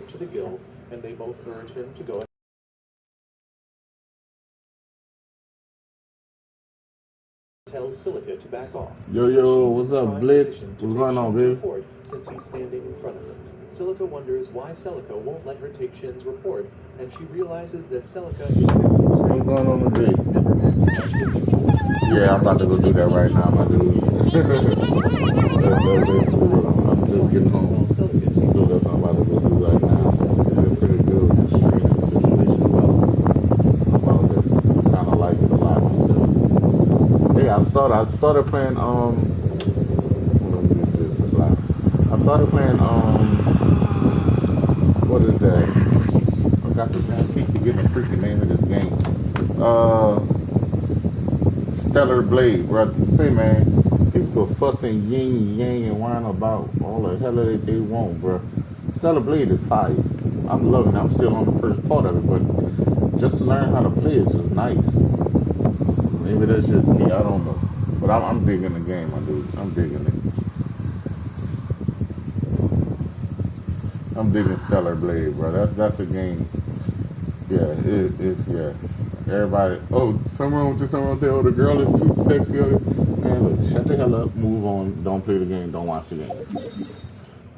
report to the guild, and they both urge him to go tells Silica to back off. Yo, what's up, Blitz? What's going on, baby? Since he's standing in front of her. Silica wonders why Celica won't let her take Shin's report, and she realizes that Celica is what's going on today? Yeah, I'm about to go do that right now, my dude. That's basically what I'm just getting home. So that's what I'm about to go do right now. It's pretty good. Just streaming the situation about it. Kind of like it a lot myself. Yeah, I started playing I started playing what is that? I keep forgetting the freaking name of this game. Stellar Blade, bro. Say, man, people are fussing yin and yang and whine about all the hell that they want, bro. Stellar Blade is fire. I'm loving it. I'm still on the first part of it, but just to learn how to play is just nice. Maybe that's just me. I don't know. But I'm digging the game, my dude. I'm digging it. I'm digging Stellar Blade, bro. That's a game. Yeah, yeah. Everybody, oh, something wrong with you, something wrong with you. Oh, the girl is too sexy. Man, look, shut the hell up, move on, don't play the game, don't watch the game.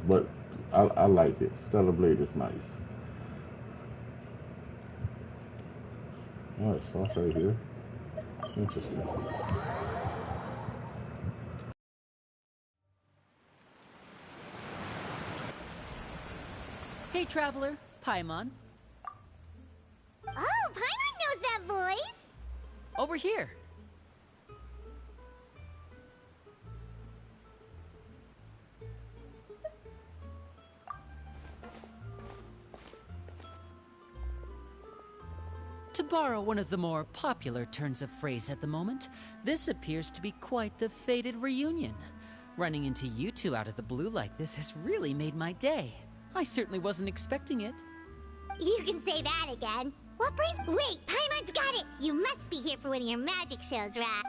But I like it. Stellar Blade is nice. Alright, so it's right here. Interesting. Hey, traveler, Paimon. Oh, Paimon knows that voice! Over here. To borrow one of the more popular turns of phrase at the moment, this appears to be quite the fated reunion. Running into you two out of the blue like this has really made my day. I certainly wasn't expecting it. You can say that again. What brings— Wait, Paimon's got it! You must be here for one of your magic shows, right?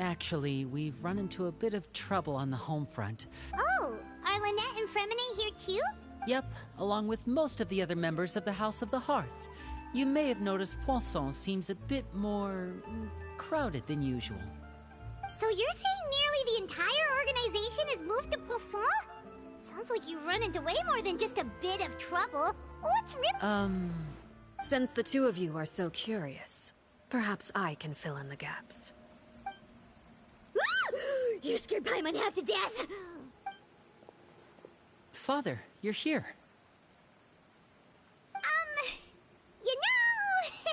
Actually, we've run into a bit of trouble on the home front. Oh, are Lynette and Fremine here too? Yep, along with most of the other members of the House of the Hearth. You may have noticed Poisson seems a bit more crowded than usual. So you're saying nearly the entire organization has moved to Poisson? Sounds like you've run into way more than just a bit of trouble. What's real— Since the two of you are so curious, perhaps I can fill in the gaps. You scared Paimon half to death! Father, you're here. You know,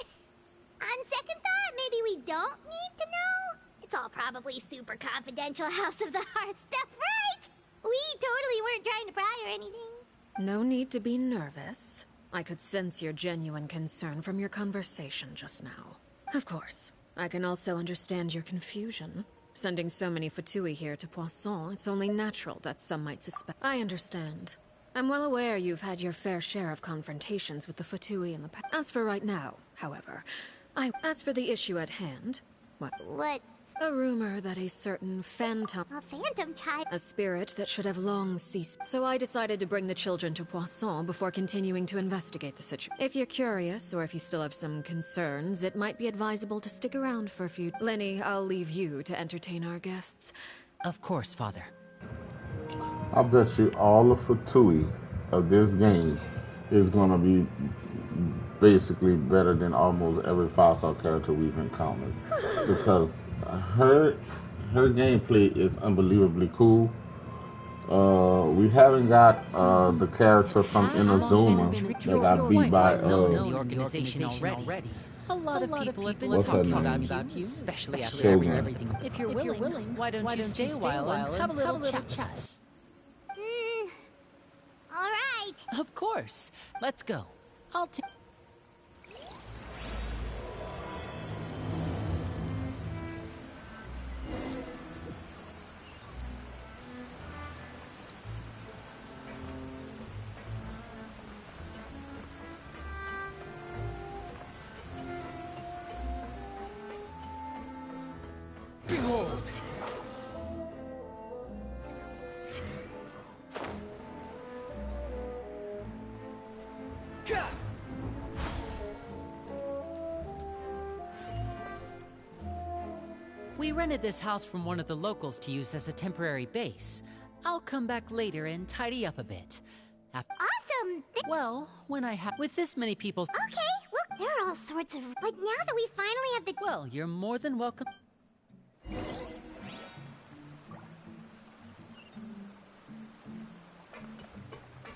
on second thought, maybe we don't need to know. It's all probably super confidential House of the Hearth stuff, right? We totally weren't trying to pry or anything. No need to be nervous. I could sense your genuine concern from your conversation just now. Of course, I can also understand your confusion. Sending so many Fatui here to Poisson, it's only natural that some might suspect. I understand. I'm well aware you've had your fair share of confrontations with the Fatui in the past. As for right now, however, as for the issue at hand, What? A rumor that a certain phantom— A phantom child? A spirit that should have long ceased. So I decided to bring the children to Poisson before continuing to investigate the situation. If you're curious, or if you still have some concerns, it might be advisable to stick around for a few— Lenny, I'll leave you to entertain our guests. Of course, Father. I bet you all the Fatui of this game is gonna be basically better than almost every 5-star character we've encountered. Because her gameplay is unbelievably cool. We haven't got the character from Inazuma that got beat by the organization already. A lot of people have been talking about you, especially after everything. If you're willing, why don't you stay a while and have a little chat? All right. Of course. Let's go. I'll take... Behold! We rented this house from one of the locals to use as a temporary base. I'll come back later and tidy up a bit. Awesome! Well, when I have... With this many people... Okay, well, there are all sorts of... But now that we finally have the... Well, you're more than welcome...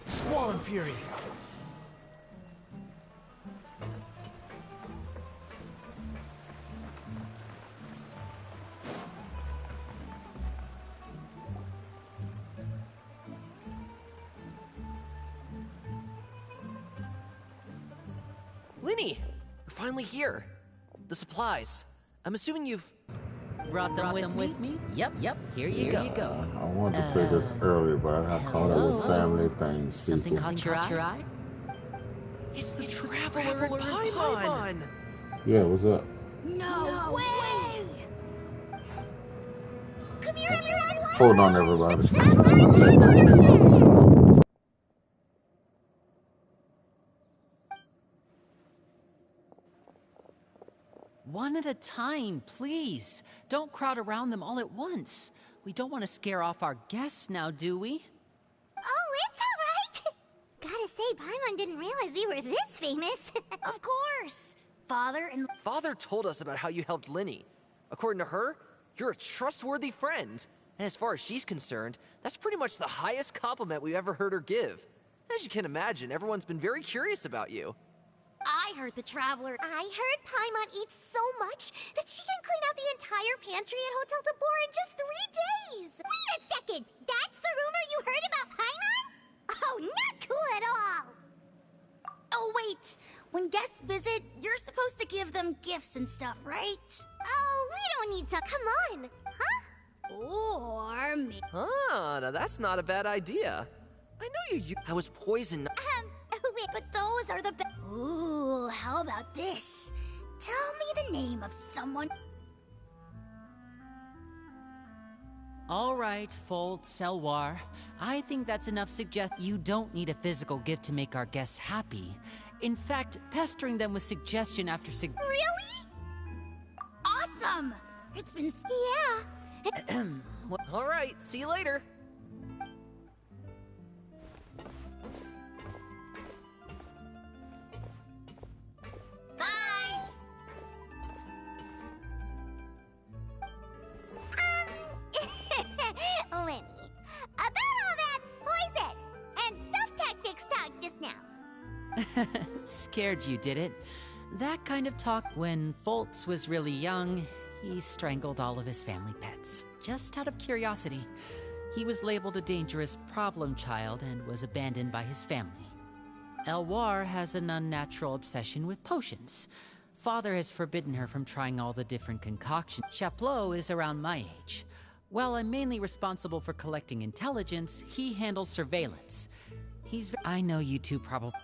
Squall Fury! Linny! We're finally here. The supplies. I'm assuming you've... Brought them with me? Yep, here you go. I wanted to play this earlier, but I got caught up with family things. Something caught your eye? It's the Traveler and Paimon! Yeah, what's up? No way! Come here, everyone! Hold on, everybody. One at a time, please. Don't crowd around them all at once. We don't want to scare off our guests now, do we? Oh, it's all right. Gotta say, Paimon didn't realize we were this famous. Of course. Father told us about how you helped Linny. According to her, you're a trustworthy friend. And as far as she's concerned, that's pretty much the highest compliment we've ever heard her give. As you can imagine, everyone's been very curious about you. I heard Paimon eats so much that she can clean out the entire pantry at Hotel Tabor in just 3 days. Wait a second. That's the rumor you heard about Paimon? Oh, not cool at all. Oh, wait. When guests visit, you're supposed to give them gifts and stuff, right? Oh, we don't need some. Come on. Huh? Or maybe... Ah, now that's not a bad idea. I know you... I was poisoned... Wait. But those are the best... Ooh, how about this? Tell me the name of someone... All right, Fold, Selwar. I think that's enough You don't need a physical gift to make our guests happy. In fact, pestering them with suggestion after Really? Awesome! It's been... Yeah. All right, see you later. Bye! Lenny, about all that poison and stealth tactics talk just now. Scared you, did it? That kind of talk when Foltz was really young, he strangled all of his family pets. Just out of curiosity. He was labeled a dangerous problem child and was abandoned by his family. Elwar has an unnatural obsession with potions. Father has forbidden her from trying all the different concoctions. Chaplot is around my age. While I'm mainly responsible for collecting intelligence, he handles surveillance. I know you two probably...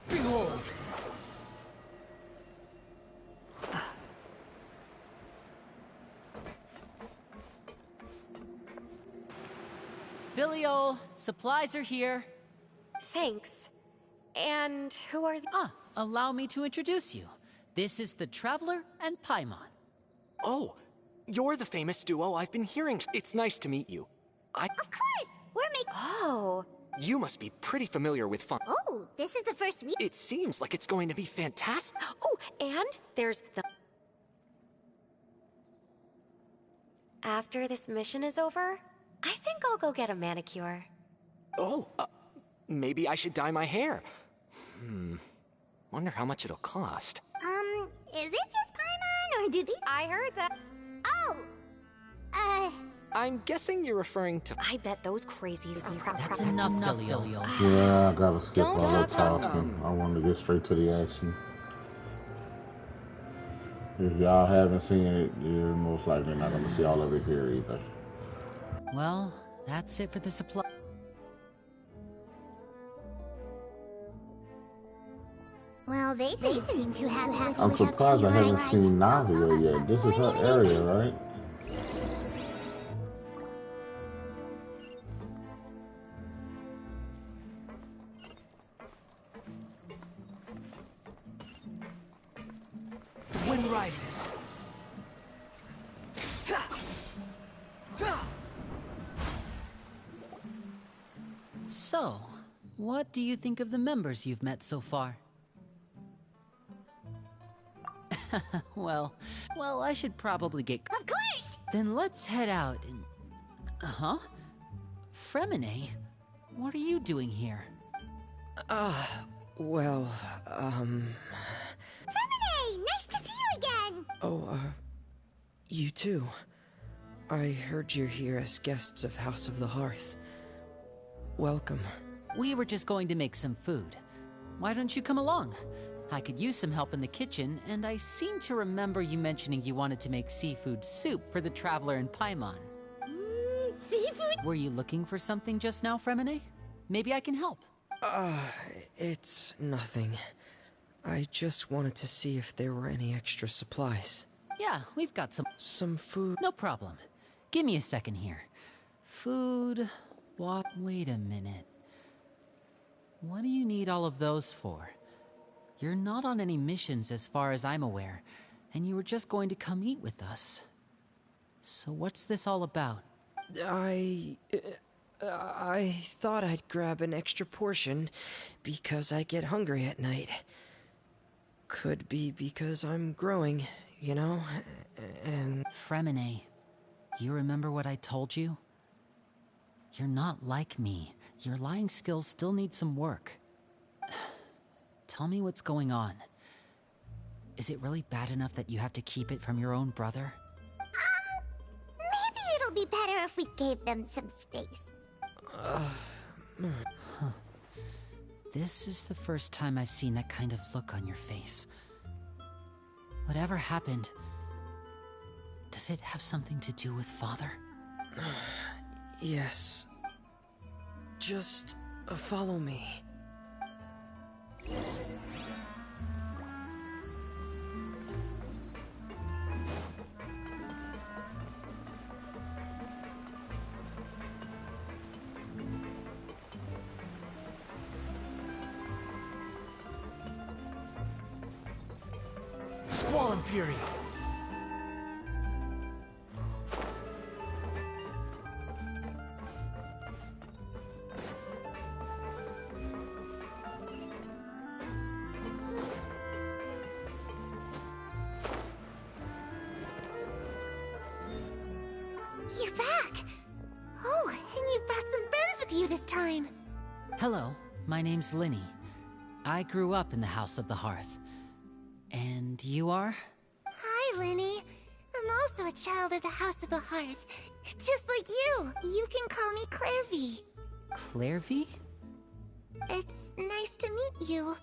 Behold! Filial, supplies are here. Thanks. And who are Allow me to introduce you. This is the Traveler and Paimon. Oh, you're the famous duo I've been hearing. It's nice to meet you. Of course! We're making... Oh, You must be pretty familiar with fun. Oh, this is the first week. It seems like it's going to be fantastic. oh, and there's the... After this mission is over, I think I'll go get a manicure. Oh, maybe I should dye my hair. Wonder how much it'll cost. Is it just Paimon, or do these... I heard that. Oh! I'm guessing you're referring to... I bet those crazies are That's enough, Filial. Yeah, I gotta skip Don't all the talk about- talking. I wanted to get straight to the action. If y'all haven't seen it, you're most likely not gonna see all of it here either. Well, that's it for the supply. Well, they seem to have... I'm surprised I haven't seen Navia yet. This is her area, right? rises. So, what do you think of the members you've met so far? well, I should probably get... Of course! Then let's head out and... Huh? Fremine? What are you doing here? Well, Fremine! Nice to see you again! Oh, you too. I heard you're here as guests of House of the Hearth. Welcome. We were just going to make some food. Why don't you come along? I could use some help in the kitchen, and I seem to remember you mentioning you wanted to make seafood soup for the traveler in Paimon. Seafood? Were you looking for something just now, Fremine? Maybe I can help. It's nothing. I just wanted to see if there were any extra supplies. Yeah, we've got some... Some food? No problem. Give me a second here. Food... What? Wait a minute. What do you need all of those for? You're not on any missions as far as I'm aware, and you were just going to come eat with us. So what's this all about? I thought I'd grab an extra portion because I get hungry at night. Could be because I'm growing, you know, and... Fremine, you remember what I told you? You're not like me. Your lying skills still need some work. Tell me what's going on. Is it really bad enough that you have to keep it from your own brother? Maybe it'll be better if we gave them some space. This is the first time I've seen that kind of look on your face. Whatever happened, does it have something to do with Father? Yes. Just follow me. Squall and Fury. You're back! Oh, and you've brought some friends with you this time. Hello, my name's Linny. I grew up in the House of the Hearth. And you are? Hi, Linny. I'm also a child of the House of the Hearth. Just like you. You can call me Clairvy. Clairvy? It's nice to meet you.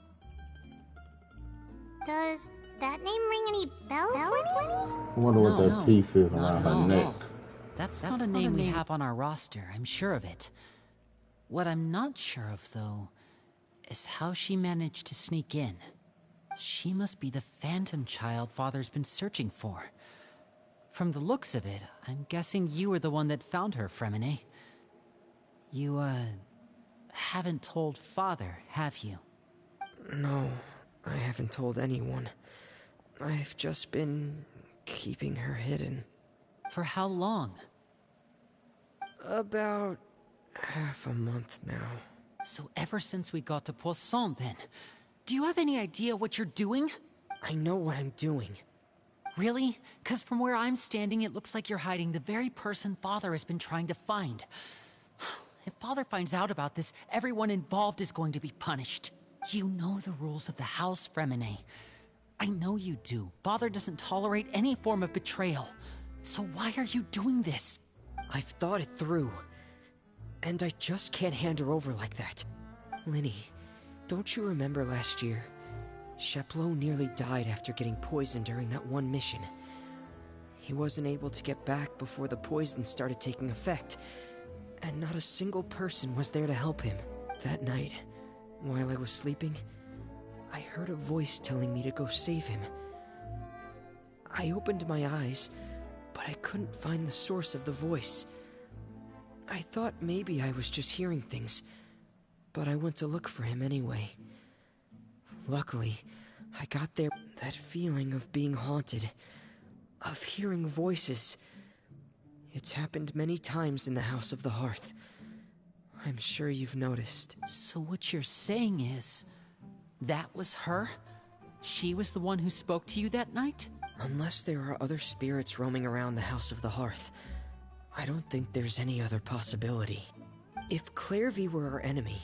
Does that name ring any bells, Linny? I wonder what that No, piece is not around at her all. neck. That's not a name we have on our roster, I'm sure of it. What I'm not sure of, though, is how she managed to sneak in. She must be the phantom child Father's been searching for. From the looks of it, I'm guessing you were the one that found her, Fremine. You, haven't told Father, have you? No, I haven't told anyone. I've just been keeping her hidden. For how long? About half a month now. So ever since we got to Poisson, then. Do you have any idea what you're doing? I know what I'm doing. Really? 'Cause from where I'm standing, it looks like you're hiding the very person Father has been trying to find. If Father finds out about this, everyone involved is going to be punished. You know the rules of the house, Fremine. I know you do. Father doesn't tolerate any form of betrayal. So why are you doing this? I've thought it through. And I just can't hand her over like that. Linny, don't you remember last year? Sheplo nearly died after getting poisoned during that one mission. He wasn't able to get back before the poison started taking effect, and not a single person was there to help him. That night, while I was sleeping, I heard a voice telling me to go save him. I opened my eyes, but I couldn't find the source of the voice. I thought maybe I was just hearing things, but I went to look for him anyway. Luckily, I got there. That feeling of being haunted, of hearing voices. It's happened many times in the House of the Hearth. I'm sure you've noticed. So what you're saying is, that was her? She was the one who spoke to you that night? Unless there are other spirits roaming around the House of the Hearth, I don't think there's any other possibility. If Clairvy were our enemy,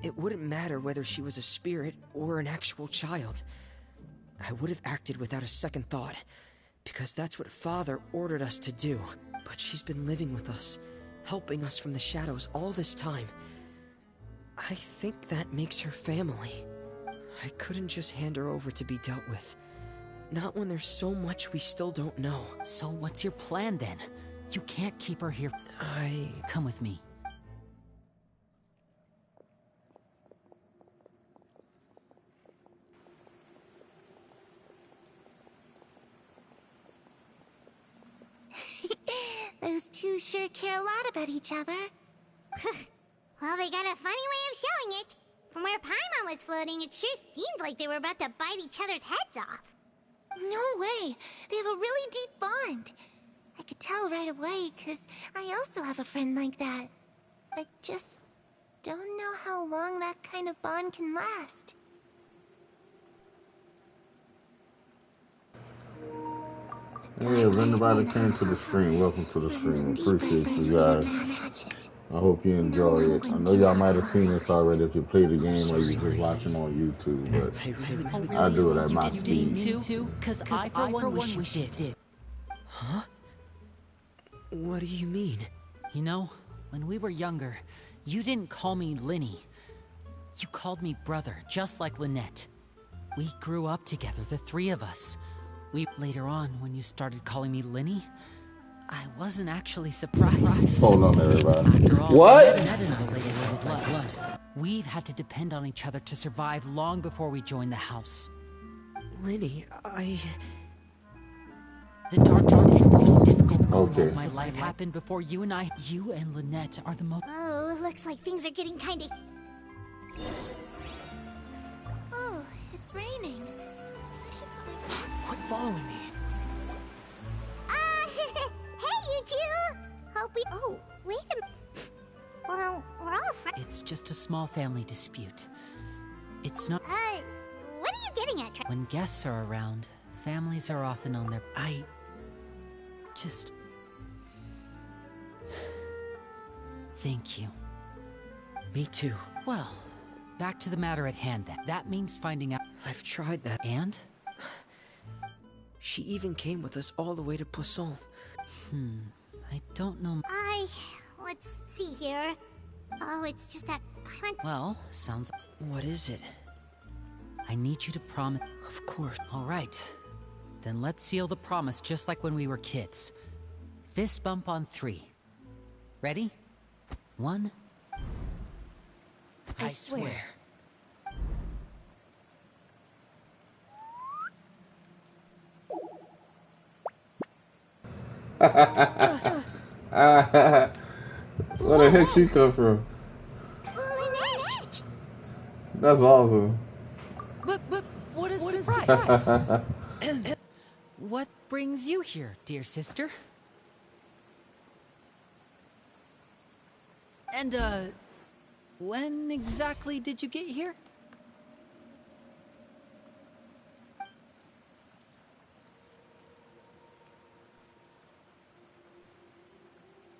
it wouldn't matter whether she was a spirit or an actual child. I would have acted without a second thought, because that's what Father ordered us to do. But she's been living with us, helping us from the shadows all this time. I think that makes her family. I couldn't just hand her over to be dealt with. Not when there's so much we still don't know. So what's your plan then? You can't keep her here. Come with me. Those two sure care a lot about each other. Well, they got a funny way of showing it. From where Paimon was floating, it sure seemed like they were about to bite each other's heads off. No way! They have a really deep bond. I could tell right away, because I also have a friend like that. I just don't know how long that kind of bond can last. Hey, if anybody came to the stream, welcome to the stream. Appreciate you guys. I hope you enjoy it. I know y'all might have seen this already if you play the game or you're just watching on YouTube, but I do it at my speed. Because I, for one, wish you did. Huh? What do you mean? You know, when we were younger, you didn't call me Linny. You called me brother, just like Lynette. We grew up together, the three of us. Later on, when you started calling me Linny, I wasn't actually surprised. Hold on, everybody. After all, What? Lynette and I related by blood. We've had to depend on each other to survive long before we joined the house. Linny, The darkest and most difficult moments of my life happened before you and I. You and Lynette are the most... Oh, looks like things are getting kinda... Oh, it's raining. I should probably... Quit following me. Hey, you two! Hope we... Oh, wait a minute. Well, we're all friends. It's just a small family dispute. It's not... What are you getting at? When guests are around, families are often on their... Thank you. Me too. Well, back to the matter at hand then. That means finding out... I've tried that. And? She even came with us all the way to Poisson. I don't know... Let's see here. Oh, it's just that... Well, sounds... What is it? I need you to promise... Of course. All right. Then let's seal the promise just like when we were kids. Fist bump on 3. Ready? 1. I swear. Where the heck she come from? That's awesome. But what a surprise! What brings you here, dear sister? And, when exactly did you get here?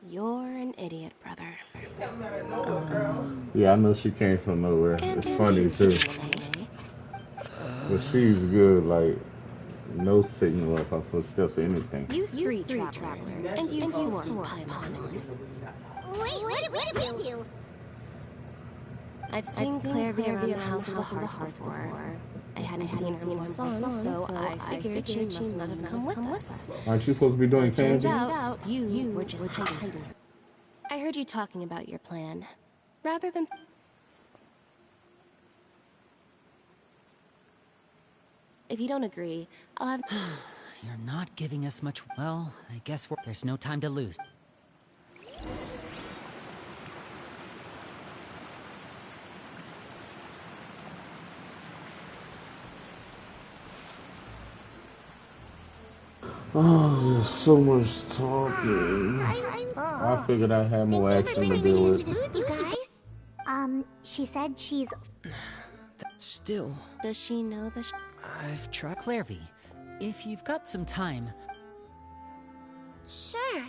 You're an idiot, brother. Yeah, I know she came from nowhere. It's funny too. But she's good, like no signal of her footsteps or anything. You three traveler, and you four Paimon. Wait, what did we do? I've seen Clairvy around the House of the Hearth before. I hadn't seen her in Poisson, so I figured she must not have come with us. Aren't you supposed to be doing Turns candy? out, you were just hiding. I heard you talking about your plan. Rather than... If you don't agree, I'll have... You're not giving us much... Well, I guess there's no time to lose. Oh, there's so much talking. I'm I full. figured I had more Thank you for action to bringing me deal this with. food, you guys. She said she's... Still, Does she know the I've tried. Clairvy, if you've got some time, Sure.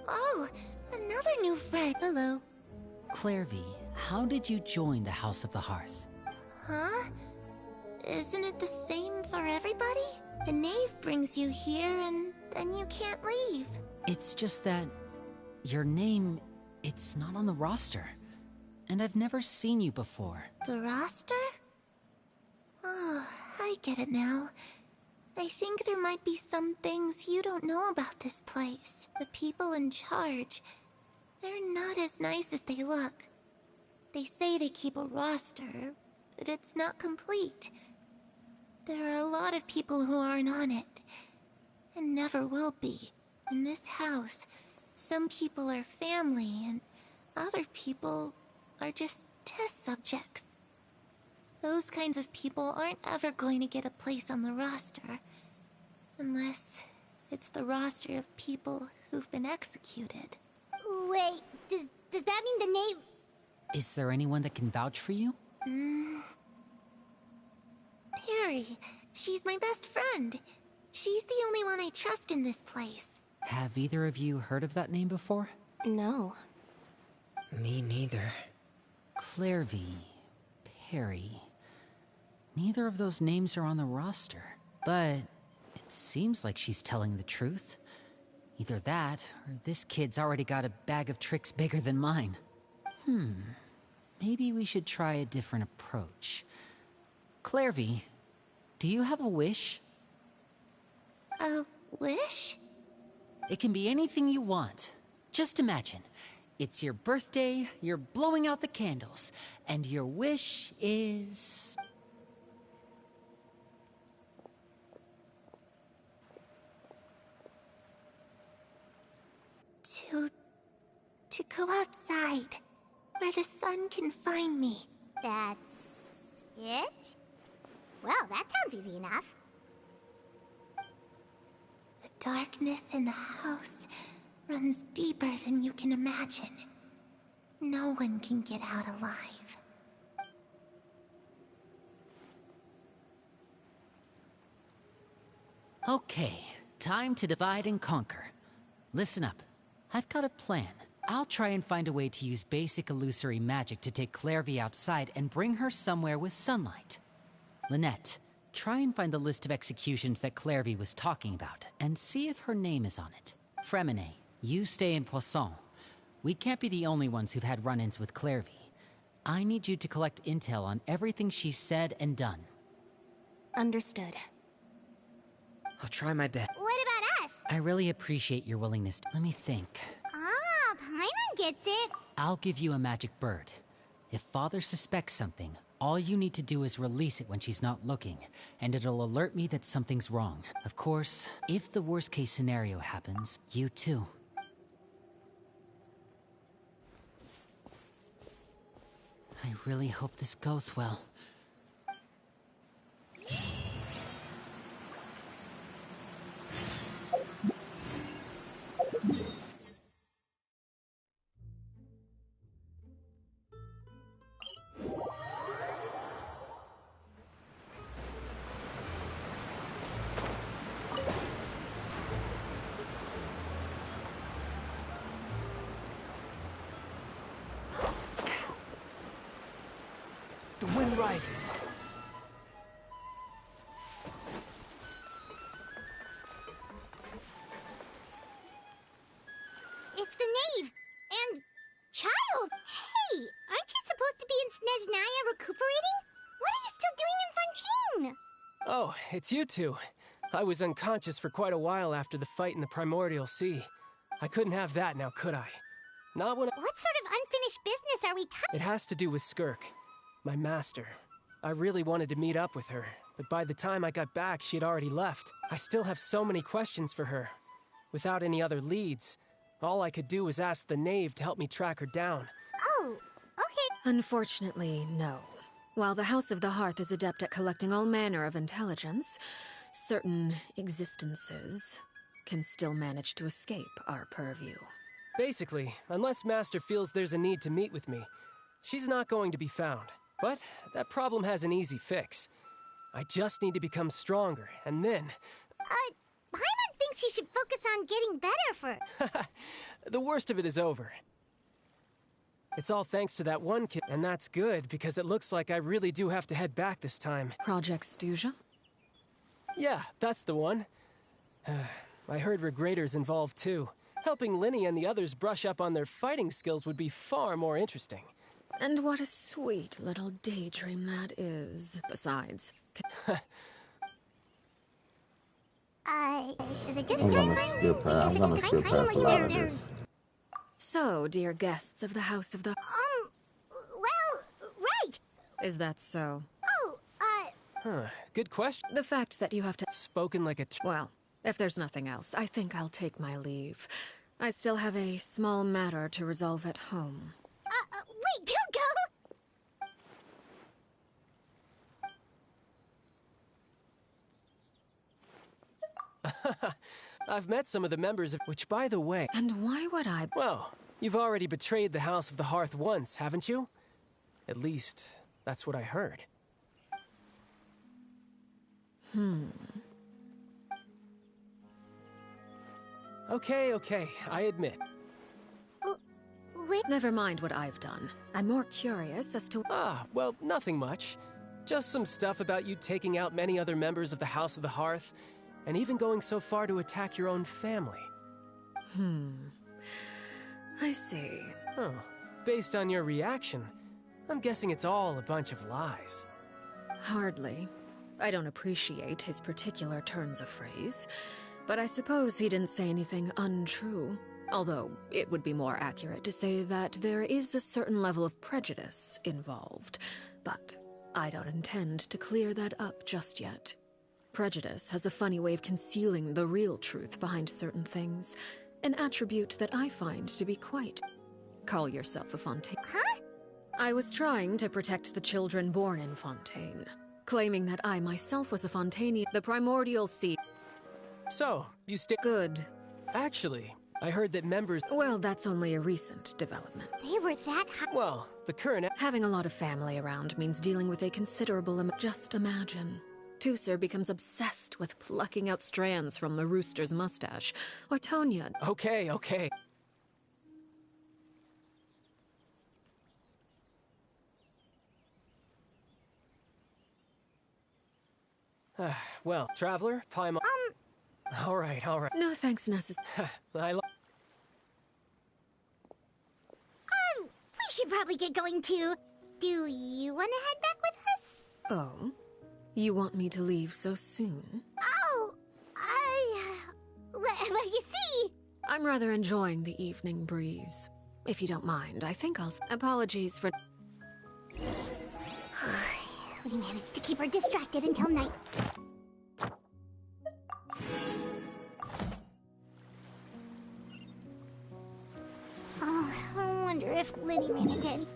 Oh, another new friend. Hello. Clairvy, how did you join the House of the Hearth? Huh? Isn't it the same for everybody? The knave brings you here and then you can't leave. It's just that your name, it's not on the roster. And I've never seen you before. The roster? Oh, I get it now. I think there might be some things you don't know about this place. The people in charge, they're not as nice as they look. They say they keep a roster, but it's not complete. There are a lot of people who aren't on it, and never will be. In this house, some people are family, and other people are just test subjects. Those kinds of people aren't ever going to get a place on the roster. Unless it's the roster of people who've been executed. Wait, does that mean the knave... Is there anyone that can vouch for you? Perry, she's my best friend. She's the only one I trust in this place. Have either of you heard of that name before? No. Me neither. Clairvy, Perry. Neither of those names are on the roster. But it seems like she's telling the truth. Either that, or this kid's already got a bag of tricks bigger than mine. Maybe we should try a different approach. Clairvy, do you have a wish? A wish? It can be anything you want. Just imagine. It's your birthday, you're blowing out the candles, and your wish is... To go outside, where the sun can find me. That's... it? Well, that sounds easy enough. The darkness in the house runs deeper than you can imagine. No one can get out alive. Okay, time to divide and conquer. Listen up. I've got a plan. I'll try and find a way to use basic illusory magic to take Clairvy outside and bring her somewhere with sunlight. Lynette, try and find the list of executions that Clairvy was talking about, and see if her name is on it. Fremine, you stay in Poisson. We can't be the only ones who've had run-ins with Clairvy. I need you to collect intel on everything she's said and done. Understood. I'll try my best. What about us? I really appreciate your willingness to... Let me think. Ah, Paimon gets it. I'll give you a magic bird. If Father suspects something, all you need to do is release it when she's not looking, and it'll alert me that something's wrong. Of course, if the worst-case scenario happens, you too. I really hope this goes well. The wind rises. It's the knave. And... child! Hey! Aren't you supposed to be in Snezhnaya recuperating? What are you still doing in Fontaine? Oh, it's you two. I was unconscious for quite a while after the fight in the Primordial Sea. I couldn't have that now, could I? Not when I... What sort of unfinished business are we It has to do with Skirk, my master. I really wanted to meet up with her, but by the time I got back, she had already left. I still have so many questions for her. Without any other leads, all I could do was ask the knave to help me track her down. Oh, okay. Unfortunately, no. While the House of the Hearth is adept at collecting all manner of intelligence, certain existences can still manage to escape our purview. Basically, unless Master feels there's a need to meet with me, she's not going to be found. But that problem has an easy fix. I just need to become stronger, and then... Paimon thinks you should focus on getting better first. The worst of it is over. It's all thanks to that one kid, and that's good, because it looks like I really do have to head back this time. Project Stuja? Yeah, that's the one. I heard Regrador's involved too. Helping Linny and the others brush up on their fighting skills would be far more interesting. And what a sweet little daydream that is. Besides... Is it just I'm Caroline? gonna skip past a lot of this. So, dear guests of the House of the... Well, right. Is that so? Huh, good question. The fact that you have to... Spoken like a... Well, if there's nothing else, I think I'll take my leave. I still have a small matter to resolve at home. Wait, don't go! I've met some of the members of... Which, by the way... And why would I... Well, you've already betrayed the House of the Hearth once, haven't you? At least, that's what I heard. Okay, I admit. Never mind what I've done. I'm more curious as to... Well, nothing much. Just some stuff about you taking out many other members of the House of the Hearth, and even going so far to attack your own family. I see. Huh. Based on your reaction, I'm guessing it's all a bunch of lies. Hardly. I don't appreciate his particular turns of phrase, but I suppose he didn't say anything untrue. Although, it would be more accurate to say that there is a certain level of prejudice involved. But I don't intend to clear that up just yet. Prejudice has a funny way of concealing the real truth behind certain things. An attribute that I find to be quite... Call yourself a Fontaine. Huh? I was trying to protect the children born in Fontaine, claiming that I myself was a Fontainian, the primordial seed. So, you stay... Good. Actually, I heard that members... Well, that's only a recent development. They were that high. Well, the current... Having a lot of family around means dealing with a considerable amount. Just imagine. Tusser becomes obsessed with plucking out strands from the rooster's mustache. Or Tonya... Okay. Well, Traveler, Paimon... All right. No thanks necessary. We should probably get going too. Do you want to head back with us? Oh? You want me to leave so soon? Well, you see... I'm rather enjoying the evening breeze. If you don't mind, I think I'll... Apologies for... We managed to keep her distracted until night. Oh, I wonder if Liddy ran into any...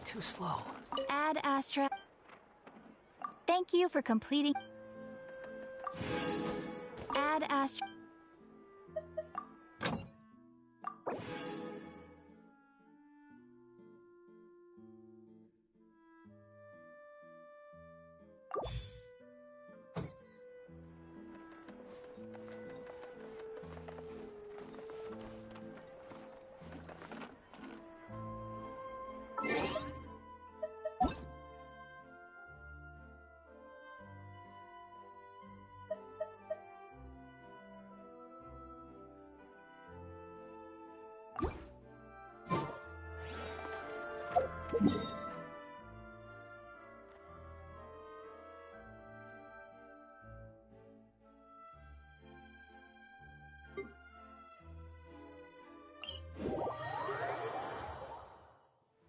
Too slow. Ad Astra. Thank you for completing. Ad Astra.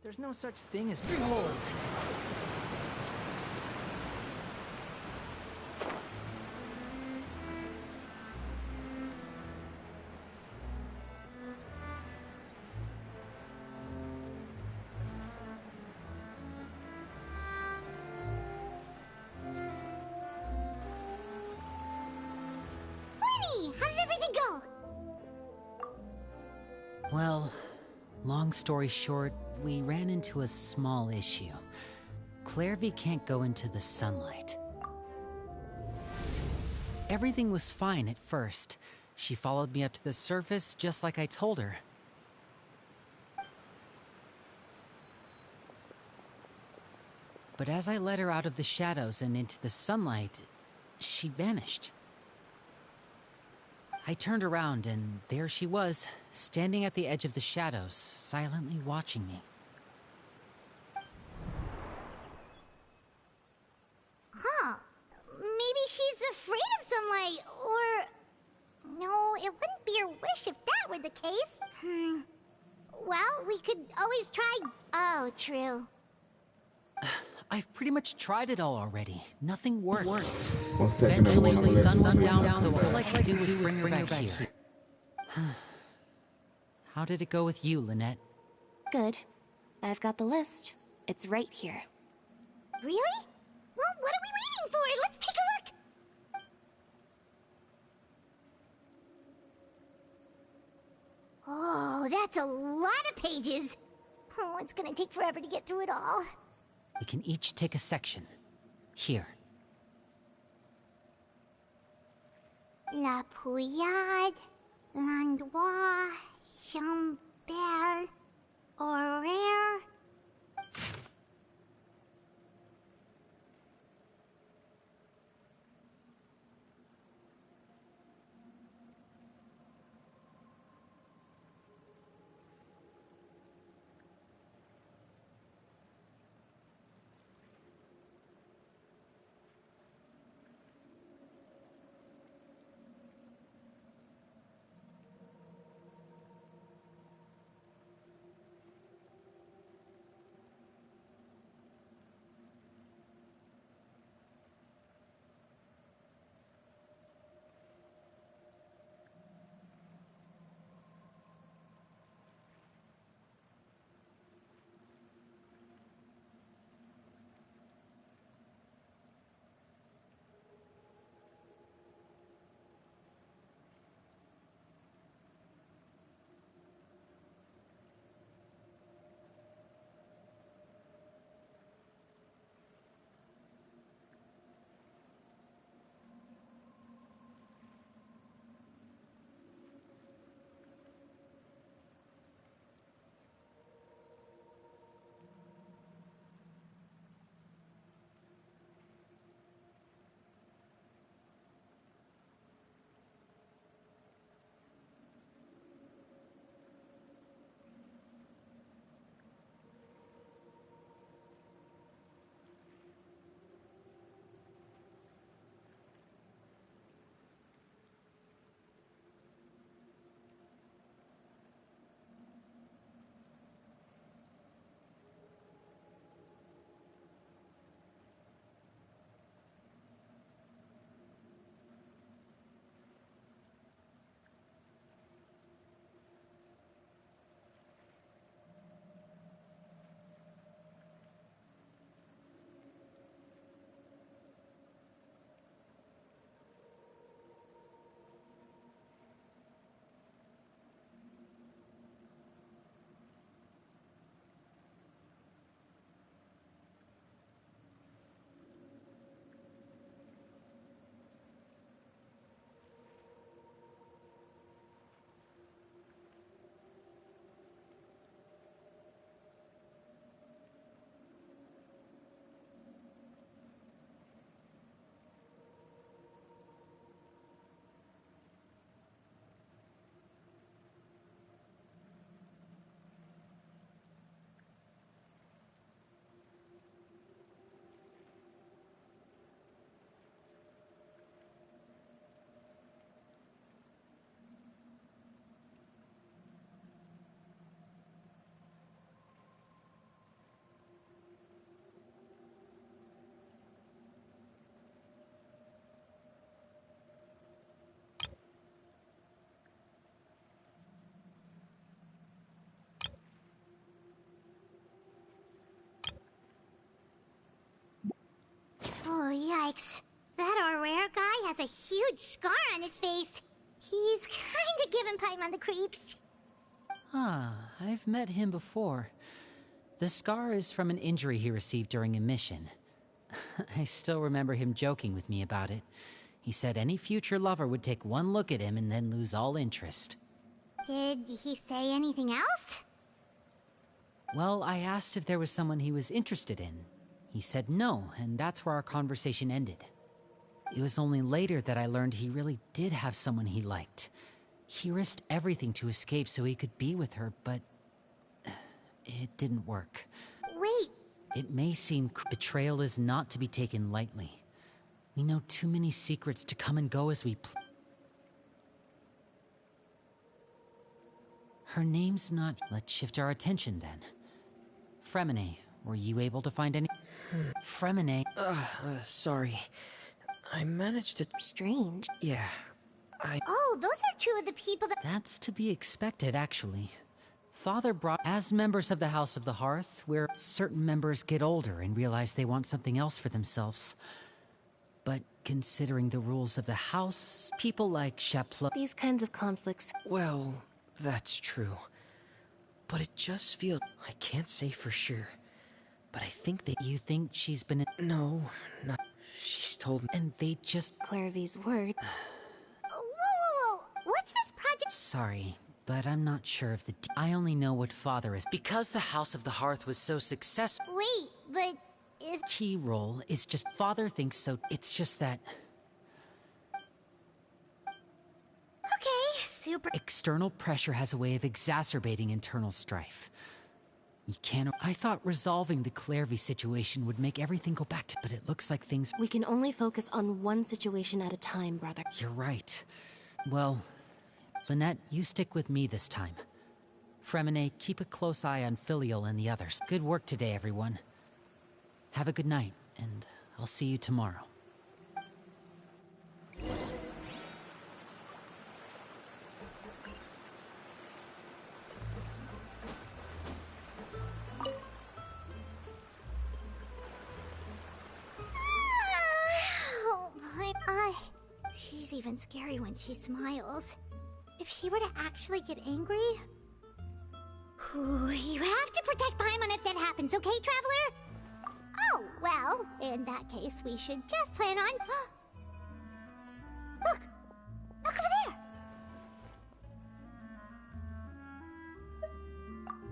There's no such thing as behold. Well, long story short, we ran into a small issue. Clairvy can't go into the sunlight. Everything was fine at first. She followed me up to the surface just like I told her. But as I led her out of the shadows and into the sunlight, she vanished. I turned around and there she was, standing at the edge of the shadows, silently watching me. Huh. Maybe she's afraid of sunlight, or... No, it wouldn't be her wish if that were the case. Well, we could always try... Oh, true. I've pretty much tried it all already. Nothing worked. 1 second, Eventually, everyone. the sun went I'm down, so all I could do was bring her back here. How did it go with you, Lynette? Good. I've got the list. It's right here. Really? Well, what are we waiting for? Let's take a look! Oh, that's a lot of pages. Oh, it's gonna take forever to get through it all. We can each take a section. Here. La Pouillade, l'endroit, Chambel, horaire. Oh, yikes. That rare guy has a huge scar on his face. He's kinda giving Paimon the creeps. Ah, I've met him before. The scar is from an injury he received during a mission. I still remember him joking with me about it. He said any future lover would take one look at him and then lose all interest. Did he say anything else? Well, I asked if there was someone he was interested in. He said no, and that's where our conversation ended. It was only later that I learned he really did have someone he liked. He risked everything to escape so he could be with her, but it didn't work. Wait. It may seem betrayal is not to be taken lightly. We know too many secrets to come and go as we Her name's not... Let's shift our attention then. Fremine, were you able to find any... Fremine... Sorry. I managed to... Strange. Yeah, Oh, those are two of the people that... That's to be expected, actually. Father brought... As members of the House of the Hearth, where certain members get older and realize they want something else for themselves. But considering the rules of the House, people like Chaplo... These kinds of conflicts... Well, that's true. But it just feels... I can't say for sure. But I think that... You think she's been... No, not... She's told me... And they just... Clairvy's word. Whoa. What's this project? Sorry, but I'm not sure of the... I only know what Father is... Because the House of the Hearth was so successful... Wait, but is... Key role is just... Father thinks so... It's just that... Okay, super... External pressure has a way of exacerbating internal strife. You can't... I thought resolving the Clairvy situation would make everything go back to... But it looks like things... We can only focus on one situation at a time, brother. You're right. Well, Lynette, you stick with me this time. Fremine, keep a close eye on Filial and the others. Good work today, everyone. Have a good night, and I'll see you tomorrow. She's even scary when she smiles. If she were to actually get angry... You have to protect Paimon if that happens, okay, Traveler? Oh, well, in that case, we should just plan on... Look! Look over there!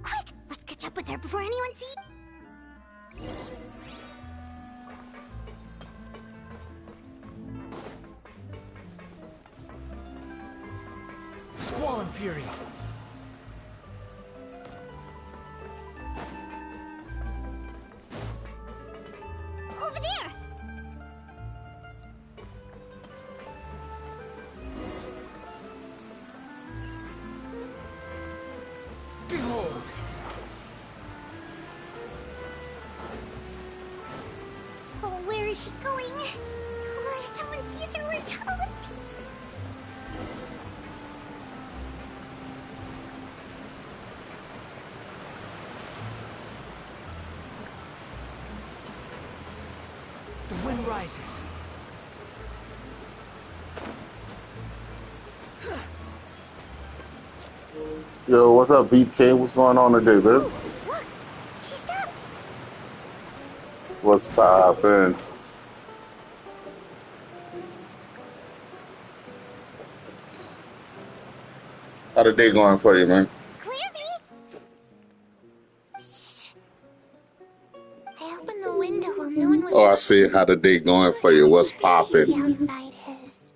Quick! Let's catch up with her before anyone sees... Squall and Fury! Over there! Behold! Oh, where is she going? Oh, if someone sees her, we're toast! The wind rises. Yo, what's up, BK? What's going on today, babe? Look! She stopped! What's poppin'? How the day going for you, man? Clairvy! Shh. I opened the window while no one was... Oh, I see. How the day going for you? What's poppin'? The outside is.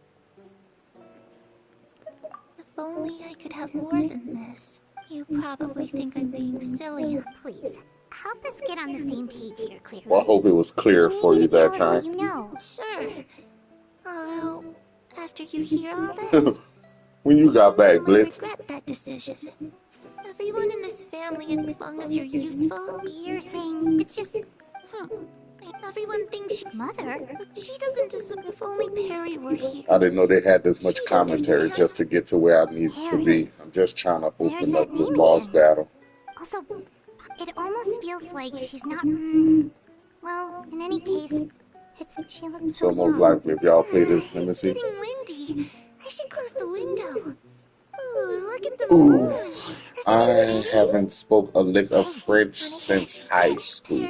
If only I could have more than this. You probably think I'm being silly. Please, help us get on the same page here, Clairvy. Well, I hope it was clear We for need you to tell that us what time. you know. Sure. Although, after you hear all this, When you got back, you might Blitz. regret that decision. Everyone in this family, as long as you're useful, You're saying it's just... everyone thinks Mother? but she doesn't deserve. If only Perry were here. I didn't know they had this much She'd commentary understand. just to get to where I needed to be. I'm just trying to There's open that up this name boss again. battle. Also, it almost feels like she's not... Well, in any case, she looks It's so almost young. like if y'all play this, let me It's see. getting windy. I should close the window. Ooh, look at the Ooh. moon. The I haven't spoke a lick of French since high school.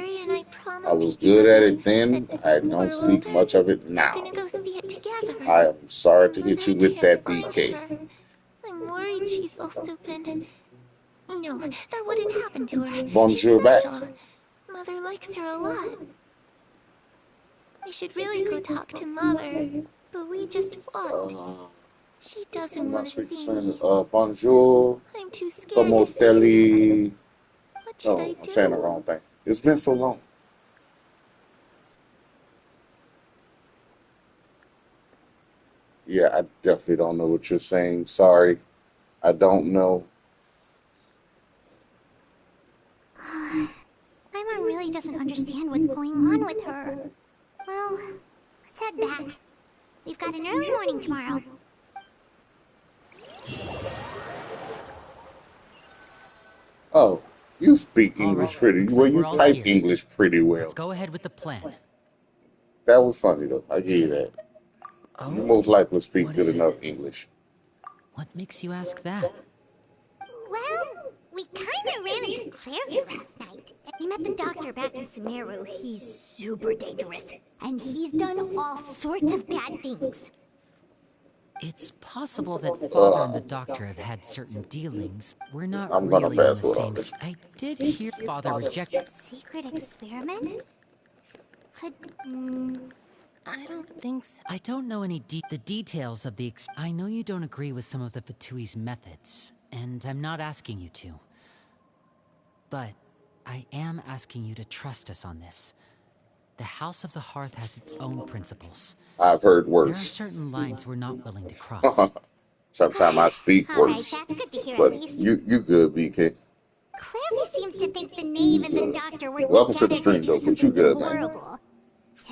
I was good at it then. I don't speak much of it now. We're gonna go see it together. I am sorry to But hit you I with can't that, find BK. her. I'm worried she's all souped. No, that wouldn't happen to her. Bonjour She's back. special. Mother likes her a lot. I should really go talk to Mother, but we just fought. She doesn't I'm want not to speaking see Spanish. me. Bonjour. I'm too scared Como to face her. teli. What should I No, I'm saying the do? wrong thing. It's been so long. Yeah, I definitely don't know what you're saying. Sorry. I don't know. Paimon really doesn't understand what's going on with her. Well, let's head back. We've got an early morning tomorrow. Oh, you speak All English right, pretty looks well. like You we're all type here. English pretty well. Let's go ahead with the plan. That was funny though. I give you that. You most likely speak What good is it? enough English. What makes you ask that? Well, we kinda ran into Clairview last night. We met the doctor back in Sumeru. He's super dangerous, and he's done all sorts of bad things. It's possible that Father and the Doctor have had certain dealings. We're not I'm gonna really on fast the forward same. all this. I did hear Father reject. Secret experiment? Could, I don't think so. I don't know any the details of the. I know you don't agree with some of the Fatui's methods, and I'm not asking you to. But I am asking you to trust us on this. The House of the Hearth has its own principles. I've heard There are worse. certain lines we're not willing to cross. Sometimes I speak alright, worse. that's good to hear at But least. you good, BK. Clairview seems to think the Knave and the Doctor were Welcome to the together to stream, do though, but you something good, man. horrible.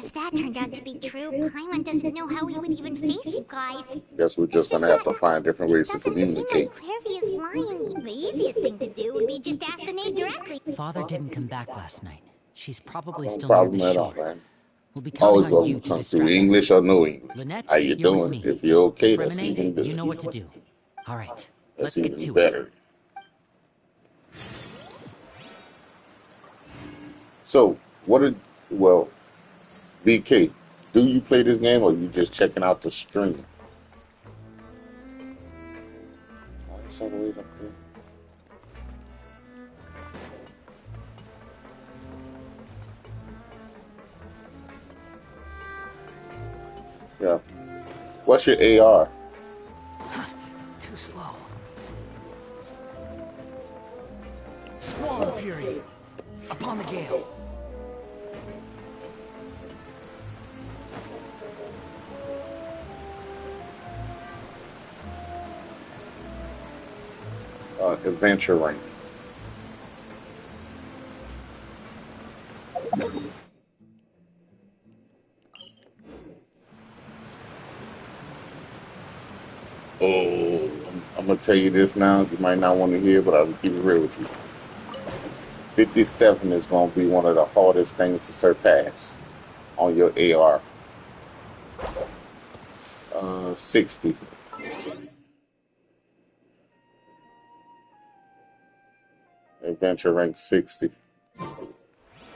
If that turned out to be true, Paimon doesn't know how we would even face you guys. Guess we're just gonna have to find different ways to Doesn't seem communicate. like Clairview is lying. The easiest thing to do would be just ask the Knave directly. Father didn't come back last night. She's probably No still near problem the at all, shore. man. We'll be Always counting on welcome you to to come through distract her. English or no English. Lynette, How you you're with doing? me. If you're okay, that's Fremine, even good. you know what to do. All right, That's let's get even to better. it. So, well, BK, do you play this game or you just checking out the stream? Oh, it's all the way up there. Yeah. What's your AR? Too slow. Squall of Fury. Upon the gale. Adventure rank. Oh, I'm gonna tell you this now. You might not want to hear, but I'll keep it real with you. 57 is gonna be one of the hardest things to surpass on your AR. 60. Adventure rank 60.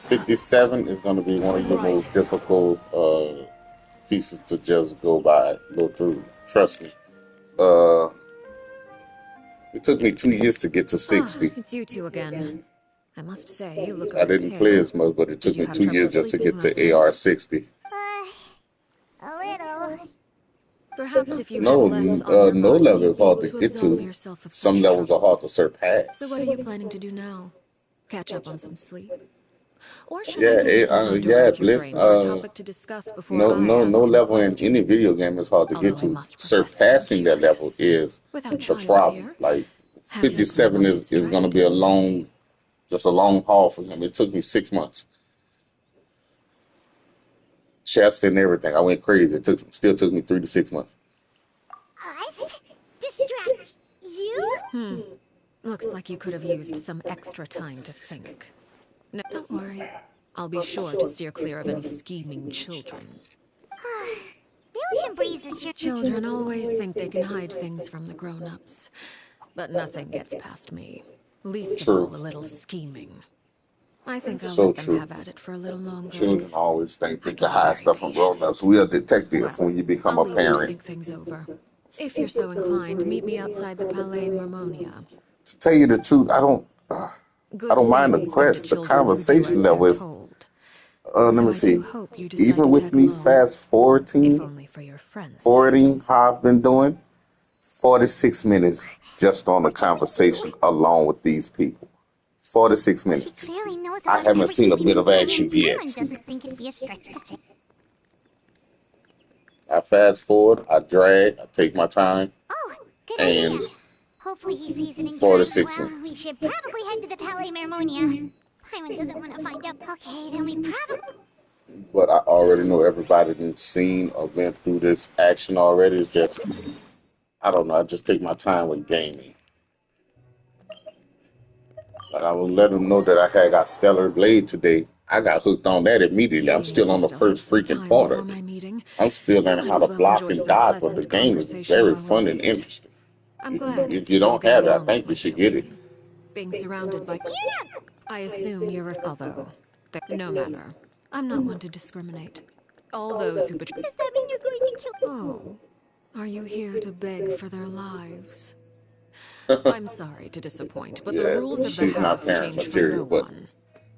57 is going to be one of your most difficult pieces to just go through. Trust me. It took me 2 years to get to 60. It's you two again. I must say, you look a I bit didn't pale. play as much, but it took Did you me have 2 trouble years just to sleeping get last to night? AR 60. A little. Perhaps if you No, had less on your no mind, level you'd is be hard able to to get absolve to. yourself of Some such levels are hard to troubles. surpass. So what are you planning to do now? Catch up on some sleep? Or should Yeah, I give you some time to yeah, rack your Bliss. brain for a topic to discuss before I ask No any level in any questions? video game is hard to get Although I to. must profess to be Surpassing that level curious. is Without the child problem. here, Like how do you plan 57 on is going to be a long, just a long haul for him. It took me 6 months. Chest and everything. I went crazy. Still took me 3 to 6 months. Us? Distract you? Looks like you could have used some extra time to think. No, don't worry. I'll be sure to steer clear of any scheming children. The ocean breeze is sure. Children always think they can hide things from the grown-ups. But nothing gets past me. Least of True. all a little scheming. I think I'll So let them true. have at it for a little longer. Children always think they I can can be hide very stuff from grown ups. We are detectives when you become I'll a leave you to parent. think things over. If you're so inclined, meet me outside the Palais Mermonia. To tell you the truth, I don't Good mind the things come to quest. The children who do conversation as level they're is. told. Let So me I do see. hope you decide Even to with tag me along, fast if forwarding, only for your friend's sakes. how I've been doing, 46 minutes just on the conversation alone with these people. 46 Well, she minutes. clearly knows I about haven't seen a everything bit we've of been action doing. yet. Paimon doesn't think it'd be a stretch to say. I fast forward, I drag, I take my time, Oh, good and idea. Hopefully he sees it in time. 46 Well, minutes. we should probably head to the Palais Mermonia. Paimon doesn't want to find out. Okay, then we probably... But I already know everybody that's seen or been through this action already. It's just, I don't know, I just take my time with gaming. Like I will let them know that I had got Stellar Blade today. I got hooked on that immediately. I'm Seeing as still we on the still have first some freaking time part before of my it. meeting, I'm still we learning might how as to well block enjoy and some dodge, but the pleasant game is conversation very while we're fun and late. interesting. I'm glad If to you see you don't get have it, I along with think you my should get it. children. Being surrounded by... I assume you're although, no matter. I'm not one to discriminate. All those who betray... Does that mean you're going to kill... Oh, are you here to beg for their lives? I'm sorry to disappoint, but the Yeah, rules of the she's not house parent change for no material, but one.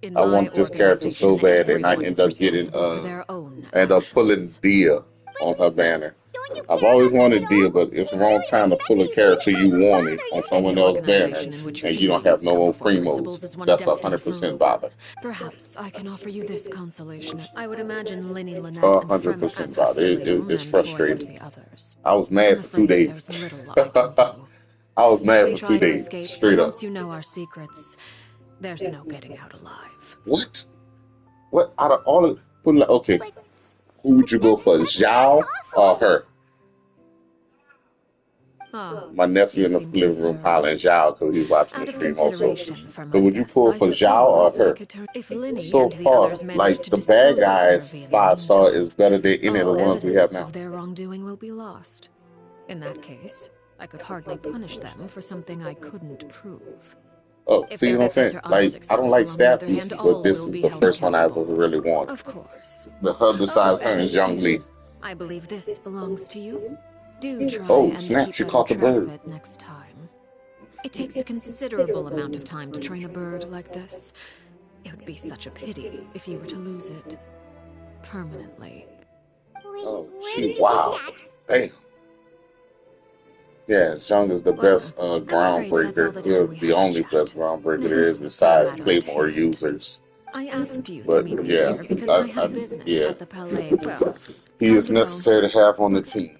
In I my want this character so organization, bad, and I everyone end is up getting responsible for their own end up pulling actions. Dia on her banner. Don't you I've care always about them wanted at Dia, all? but it's They the wrong really time to respect pull a you. They character even call you you wanted father. on You someone Any else's banner, organization in which and you don't have feelings no come more before principles primos. is one That's destined for 100% ruin. bother. Perhaps I can offer you this consolation. I would imagine Linny, Lynette, and Fremont 100% as for bother. Filium It's and Toy and frustrating. the others. I was I'm mad for 2 afraid days. there's little I can do. I was You mad can for two try to days, escape, but straight up. once you know our secrets, there's no getting out alive. What? What out of all of okay? But Who would you go for, that's Zhao or awful. her? Ah, My nephew you in the seem living room concerned. hollering Zhao because he's watching the Out of stream also. consideration for So my would you guests, pull I for Zhao or suppose I her? could turn... If Linny So and the far, others manage like to the bad dispose of guys, Therapy in the 5-star is meantime, better than any of the all ones we have evidence now. of their wrongdoing will be lost. In that case, I could hardly punish them for something I couldn't prove. Oh, If see their what I'm efforts saying? are Like, I don't unsuccessful, like on the staff other hand, pieces, but all this will is be the held first one I ever accountable. really wanted. Of course. The hub besides her And is Young here, Lee. I believe this belongs to you. Do try Oh, and snap, keep she better caught the track of bird. it next time. It takes a considerable amount of time to train a bird like this. It would be such a pity if you were to lose it. Permanently. Wait, Oh, where she, did you wow. get that? Damn. Yeah, Zhang is the Well, best I'm afraid that's all groundbreaker. the time we The have to only best chat. groundbreaker Now, there is for the besides matter at Claymore hand. users. I asked you to But meet me yeah, here because I have business yeah, at the Palais. Well, he time is to go. necessary to have on the team.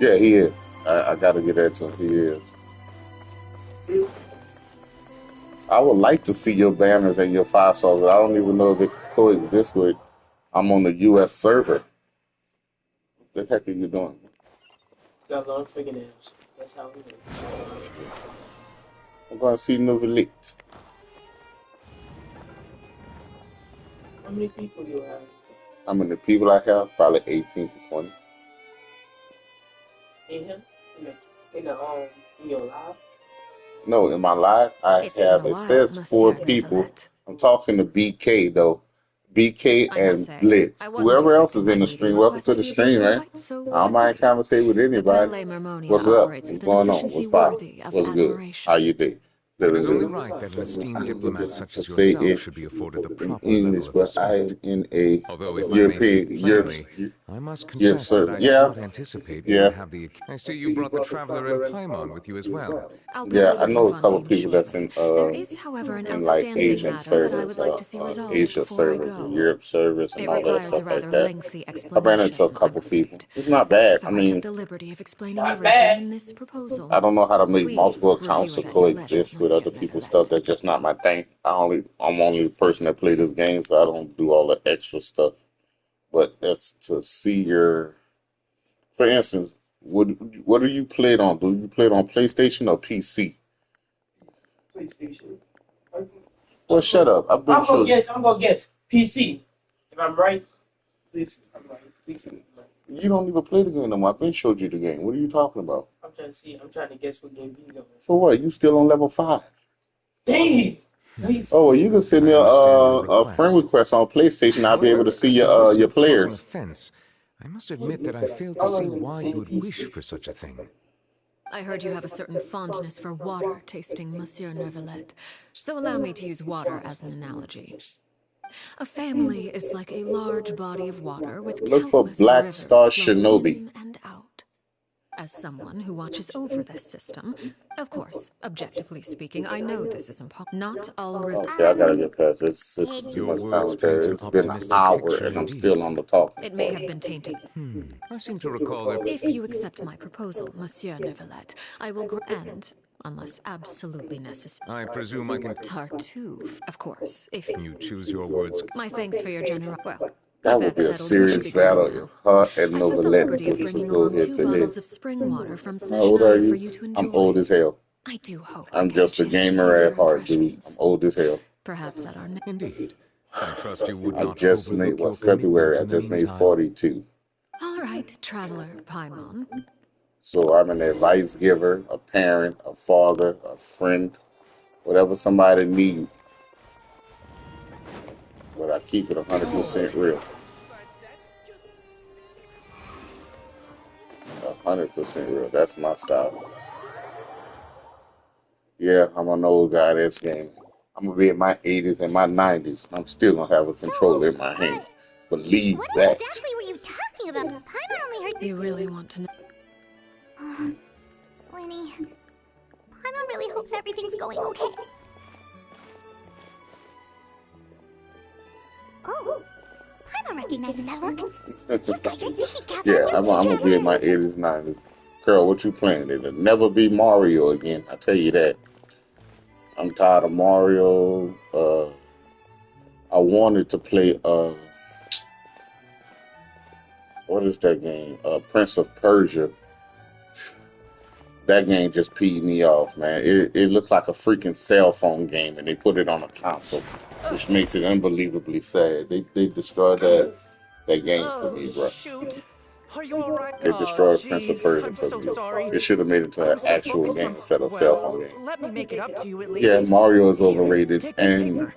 Yeah, he is. I gotta get that to him. He is. I would like to see your banners and your 5-stars, but I don't even know if it can coexist with. I'm on the U.S. server. What the heck are you doing? Got long fingernails. That's how it is. I'm going to see Novelit. How many people you have? How many people I have? Probably 18 to 20. In him? In your life? No, in my live, I It's been have, a it while, says 4 Monsieur people. Neuvillette. I'm talking to BK, though. BK I must and say, Blitz. I wasn't Whoever else expecting is my in the meeting stream, welcome request to to the be approved stream, man. quite so I don't mind quickly. conversate with The anybody. Palais Mermonia What's up? operates What's with an going on? efficiency What's poppin'? worthy of What's good? How admiration. you day? It is Living only good. right that an esteemed diplomat such To as say yourself it should be afforded the in proper English, level of but I respect. am in a Although, if I may speak European, plainly, I must confess that server. I did Yeah, not anticipate we yeah. would have the... I see you brought the Traveler and Paimon with you as well. I'll be Yeah, I departing know a couple Fontaine people that's shortly. in There is, however, an like outstanding Asian matter that I servers, would like to see resolved Asia before I servers, and go. Europe servers, and It all that requires a stuff like rather that. lengthy I ran into a explanation, I'm couple people. afraid. It's not bad. I So I took mean, the liberty of explaining Not everything bad. in this proposal. I don't know how to make Please multiple accounts review to it at your leisure, coexist with Monsieur other people's stuff. Neuvillette. That's just not my thing. I'm only the person that play this game, so I don't do all the extra stuff. But that's to see your, for instance, what do you play it on? Do you play it on PlayStation or PC? PlayStation. Well, shut up. I've been I'm gonna chosen. guess. PC. If I'm right, please. I'm right. Please. You don't even play the game no more. I've been showed you the game. What are you talking about? I'm trying to see. I'm trying to guess what game he's on. For what? You still on level 5? Dang! Please. Oh, well, you can send me I understand your a friend request. request on PlayStation. I'll be able However, to see at the risk your of causing players. offense, I must admit that I fail to see why you would wish for such a thing. I heard you have a certain fondness for water tasting, Monsieur Nervalet. So allow me to use water as an analogy. A family is like a large body of water with Look for countless Black rivers Star flowing Shinobi. in and out. As someone who watches over this system, of course, objectively speaking, I know this is impossible. Not all rivers. Okay, I gotta get past this. This is too Your much words paint commentary. an It's been an optimistic hour picture and I'm indeed. still on the talking It may part. have been tainted. I seem to recall there... If you accept my proposal, Monsieur Nervalet, I will and, unless absolutely necessary, I presume I can... Tartuffe, of course, if You choose your words. my thanks for your generosity. Well, That with would be a settled, we should serious be going battle now. if her and I took the Novelette liberty of was to bringing go along head 2 to head. bottles of spring water from How old are Snezhnaya for you? you to enjoy. I'm old as hell. I do hope I'm just a gamer at heart, dude. I'm old as hell. Perhaps at our next. Indeed. I trust you would I not just made, overlook your what, February? commitment I in the just made meantime. 42. All right, traveler Paimon. So I'm an advice giver, a parent, a father, a friend, whatever somebody needs. But I keep it 100% real. 100% real. That's my style. Yeah, I'm an old guy this game. I'm gonna be in my 80s and my 90s. I'm still gonna have a controller in my hand. Believe What that. exactly were you talking about? Paimon only heard. You really want to know? Lenny, Paimon really hopes everything's going okay. Oh, Paimon recognizes that look. You've got your thinking cap Yeah, on, I'm don't you, gonna be in my 80s, 90s. Girl, what you playing? It'll never be Mario again. I tell you that. I'm tired of Mario. I wanted to play what is that game? Prince of Persia. That game just peed me off, man. It looked like a freaking cell phone game, and they put it on a console, which makes it unbelievably sad. They destroyed that game for me, bro. Shoot. Are you alright? They destroyed Prince of Jeez, Persia I'm for so me. sorry. It should have made it to I an was so actual focused game on... instead of cell phone game. Let me make it up to you at least. Yeah, Mario is Here, overrated, take this and paper.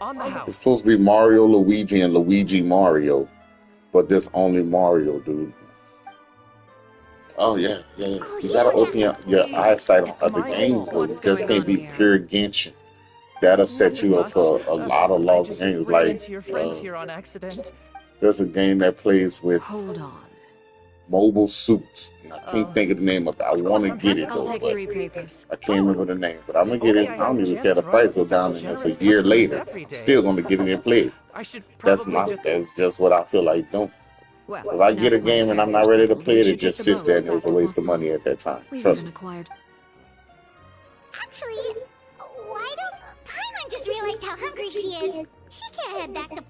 On the it's house. supposed to be Mario, Luigi, and Luigi Mario, but there's only Mario, dude. Oh yeah. You gotta open your eyesight on It's other my games, fault. though. What's It just going can't on be here? pure Genshin. That'll set Nothing you up much. for a lot of I lost just games. ran Like into your friend here on accident. there's a game that plays with Hold on. mobile suits. And I can't think of the name of it. I Of want course, to I'm get happy it to I'll though, take but 3 papers. I can't remember the name. But I'm gonna If get only it. I I had don't the even chance care the to run price into go such down, and it's a generous year customers later. every I'm day. still gonna get it and play it. I should That's probably that's just what I feel like doing. Well, If I now get a that my game and I'm affairs not are ready to settled, play we it, it should take just the sits there boat and it was back a to waste of Poisson. money at that time. We've Trust even me. acquired. Actually, why don't Paimon just realized how hungry she is? She can't head back to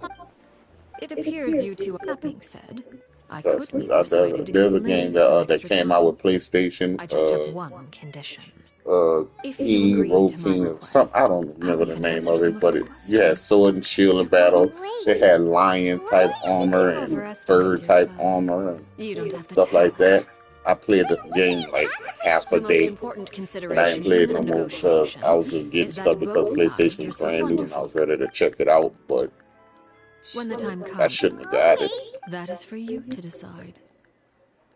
It appears you two. That being said, I Trust could me. be persuaded to There's give a game Lenny some that extra came time. out with PlayStation. I just have one condition. If you King, agree Road to my King, request, I don't remember I'll the even name answer of some it, of but your you had sword and shield and battle. It had lion type armor and bird type armor and You don't have the stuff like talent. that. I played the game like half a The most day, important and I consideration ain't played in no the more because I negotiation was just getting is stuff that because both sides PlayStation was receive brand new and I wonderful. was ready to check it out, but When the time I comes, shouldn't have got it. that is for you to decide.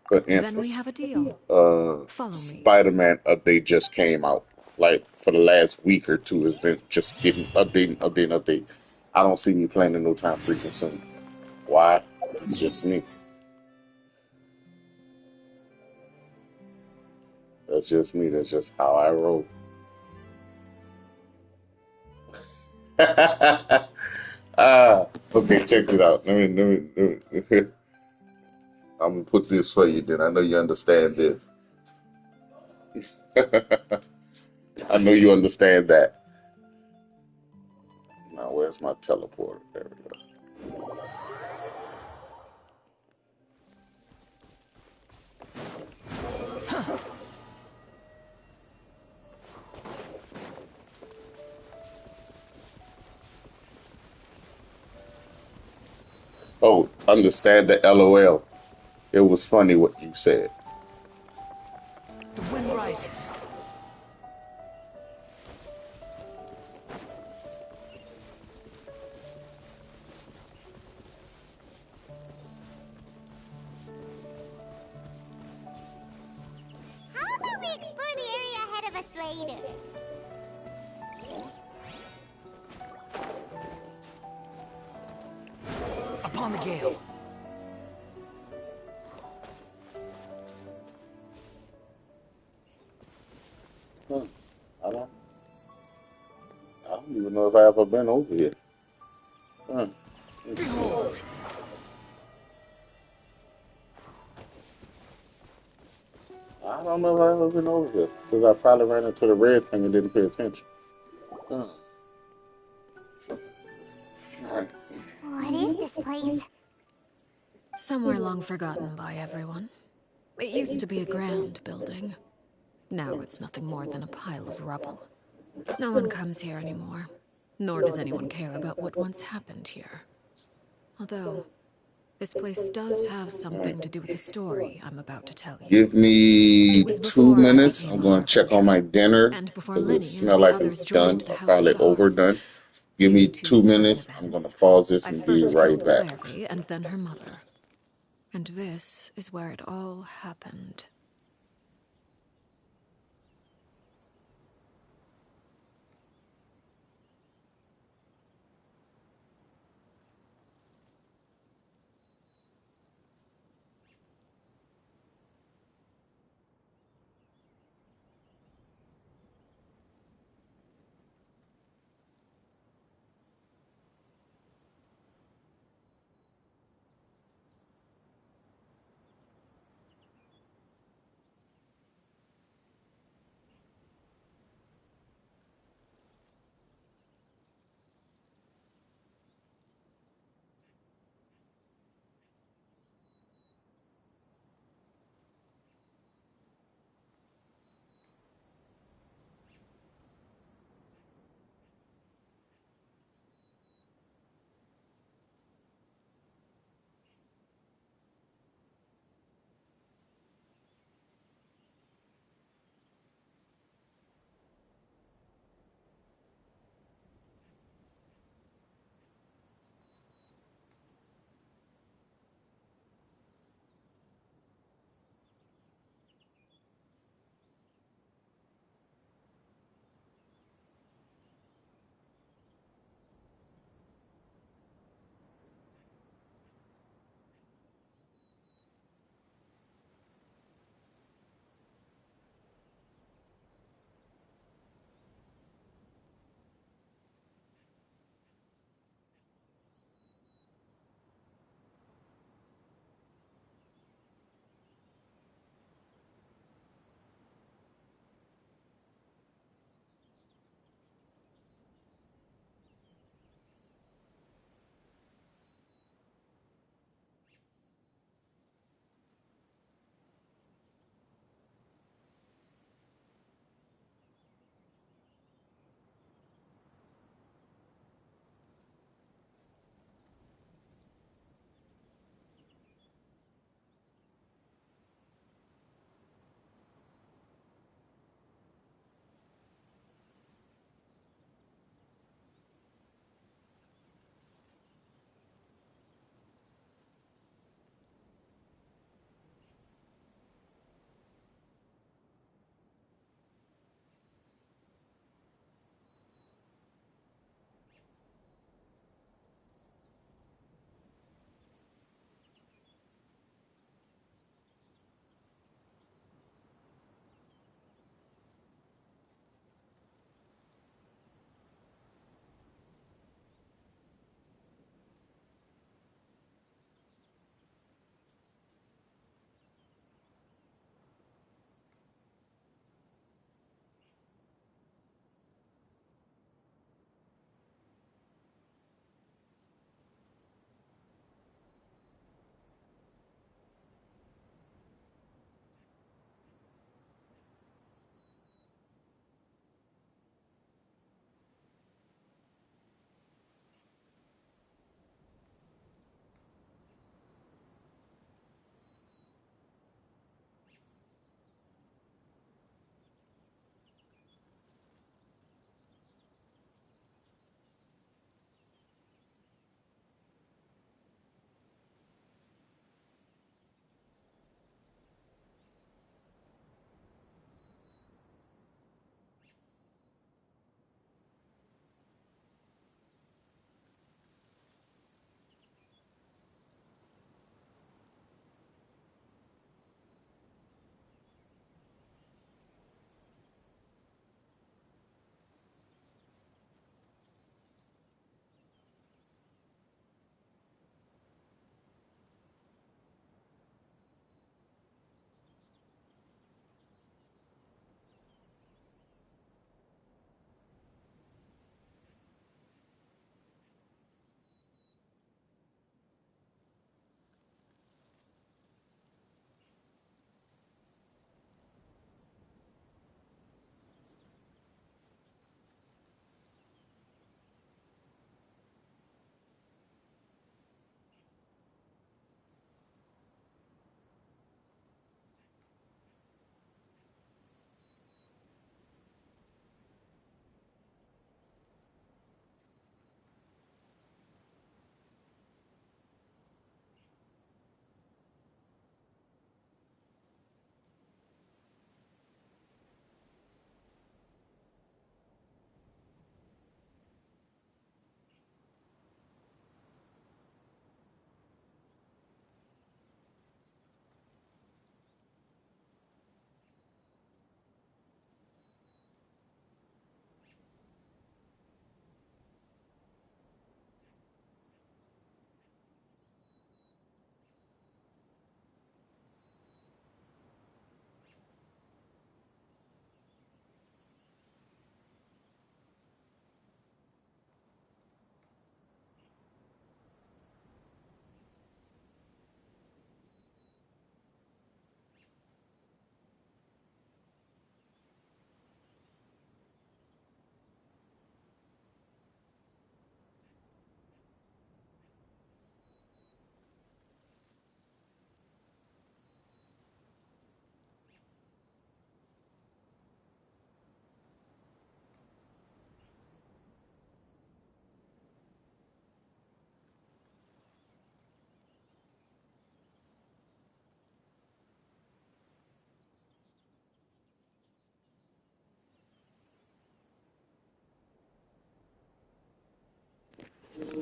For Then we instance, have a deal. Follow me. Spider-Man update just came out. Like for the last week or two, it's been just getting update. I don't see me playing it no time freaking soon. Why? It's just me. That's just me. That's just how I roll. Okay, check it out. Let me I'm gonna put this for you. Then I know you understand this. I know you understand that. Now, where's my teleporter? There we go. Oh, understand the LOL. It was funny what you said. The wind rises. How about we explore the area ahead of us later? Upon the gale. I don't. I don't even know if I ever been over here. Hmm. Behold. I don't know if I ever been over here because I probably ran into the red thing and didn't pay attention. Hmm. What is this place? Somewhere long forgotten by everyone. It used to be a grand building. Now it's nothing more than a pile of rubble. No one comes here anymore, nor does anyone care about what once happened here. Although, this place does have something to do with the story I'm about to tell you. Give me It was 2 before I minutes. became I'm a going to check on my harbinger, dinner and before because it Linny and smells the like it's others joined done the or House of probably the Hearth. overdone. Give Due me to 2 certain minutes. I'm going to events, pause this I and be first right killed back. Clairvy and then her mother. And this is where it all happened.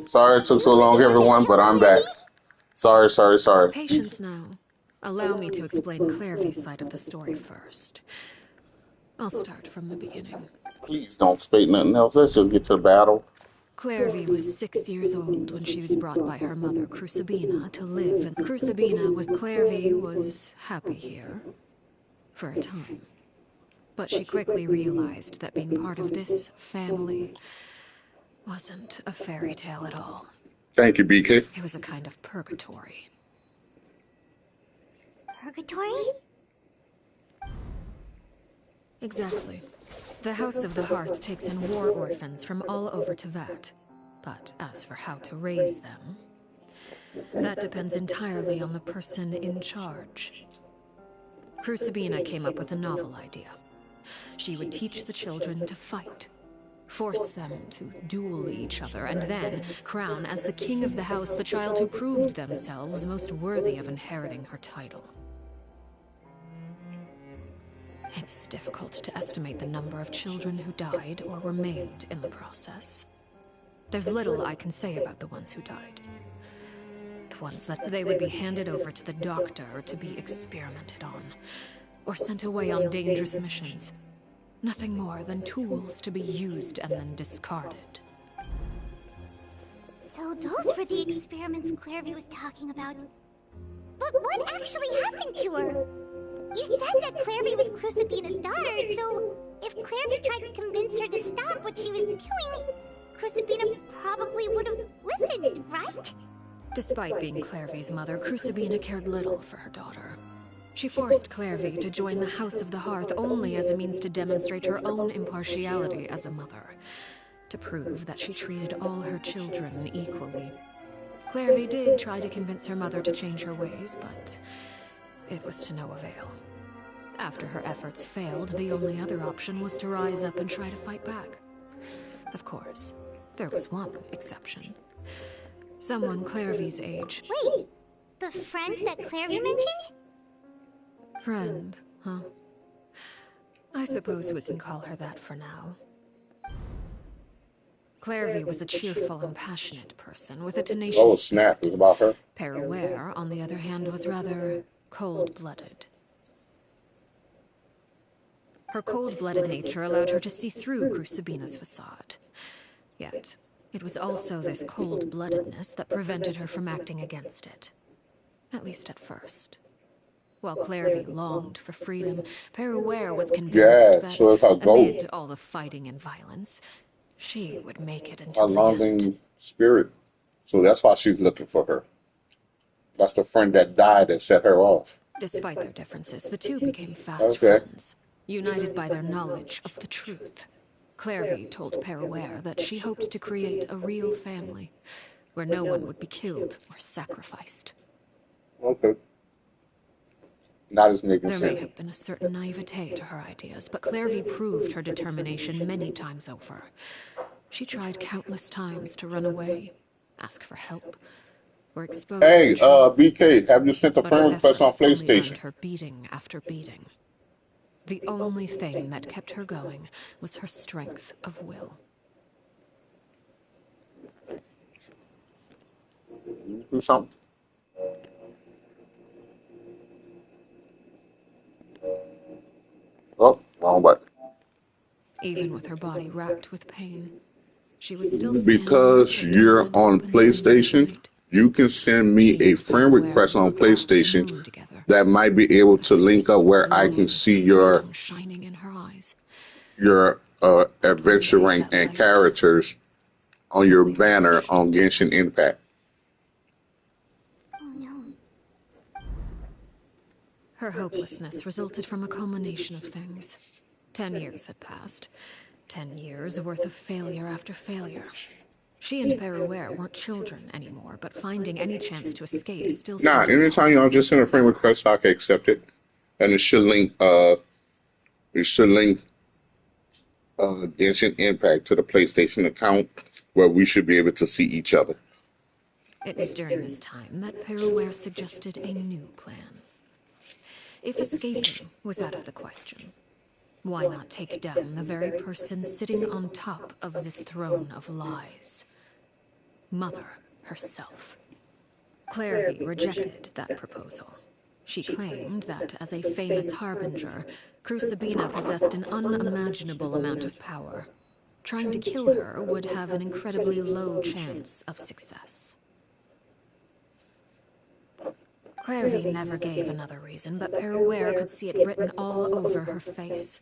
Sorry it took so long, everyone, but I'm back. Sorry. Patience now. Allow me to explain Clairvy's side of the story first. I'll start from the beginning. Please don't speak nothing else. Let's just get to the battle. Clairvy was 6 years old when she was brought by her mother, Crucibina, to live, and Clairvy was happy here. For a time. But she quickly realized that being part of this family wasn't a fairy tale at all. Thank you, BK. It was a kind of purgatory. Purgatory? Exactly. The House of the Hearth takes in war orphans from all over Tevat. But as for how to raise them, that depends entirely on the person in charge. Crucibina came up with a novel idea. She would teach the children to fight, force them to duel each other, and then crown as the king of the house the child who proved themselves most worthy of inheriting her title. It's difficult to estimate the number of children who died or were maimed in the process. There's little I can say about the ones who died. The ones that they would be handed over to the doctor to be experimented on, or sent away on dangerous missions. Nothing more than tools to be used and then discarded. So those were the experiments Clairvy was talking about. But what actually happened to her? You said that Clairvy was Crucibina's daughter, so if Clairvy tried to convince her to stop what she was doing, Crucibina probably would have listened, right? Despite being Clairvy's mother, Crucibina cared little for her daughter. She forced Clairvy to join the House of the Hearth only as a means to demonstrate her own impartiality as a mother, to prove that she treated all her children equally. Clairvy did try to convince her mother to change her ways, but it was to no avail. After her efforts failed, the only other option was to rise up and try to fight back. Of course, there was one exception. Someone Clairvy's age. Wait, the friend that Clairvy mentioned? Friend, huh? I suppose we can call her that for now. Clairvy was a cheerful and passionate person with a tenacious Oh, snap. It was about her. Peruere, on the other hand, was rather cold-blooded. Her cold-blooded nature allowed her to see through Crucibina's facade. Yet, it was also this cold-bloodedness that prevented her from acting against it. At least at first. While Clairvy longed for freedom, Peruere was convinced that, amid all the fighting and violence, she would make it until the end. Longing spirit. So that's why she's looking for her. That's the friend that died that set her off. Despite their differences, the two became fast friends, united by their knowledge of the truth. Clairvy told Peruere that she hoped to create a real family, where no one would be killed or sacrificed. Okay. Not as making sense. There may have been a certain naivete to her ideas, but Clairvy proved her determination many times over. She tried countless times to run away, ask for help, or expose Hey, the truth. BK, have you sent a friend request on Only PlayStation? earned her beating after beating. The only thing that kept her going was her strength of will. Do something. Oh, wrong button. Even with her body racked with pain, she would still stand Because her you're doors on open PlayStation, you can send me a friend request on PlayStation that might be able to link up where I can see your shining in her eyes. adventure rank and characters on your banner on Genshin Impact. Oh no. Her hopelessness resulted from a culmination of things. 10 years had passed. 10 years worth of failure after failure. She and Peruere weren't children anymore, but finding any chance to escape still seemed as Anytime y'all just send a friend request, I can accept it. And it should link Genshin Impact to the PlayStation account where we should be able to see each other. It was during this time that Peruere suggested a new plan. If escaping was out of the question, why not take down the very person sitting on top of this throne of lies? Mother herself. Clairvy rejected that proposal. She claimed that, as a famous harbinger, Crucibina possessed an unimaginable amount of power. Trying to kill her would have an incredibly low chance of success. Clairvy never gave another reason, but Peruere could see it written all over her face.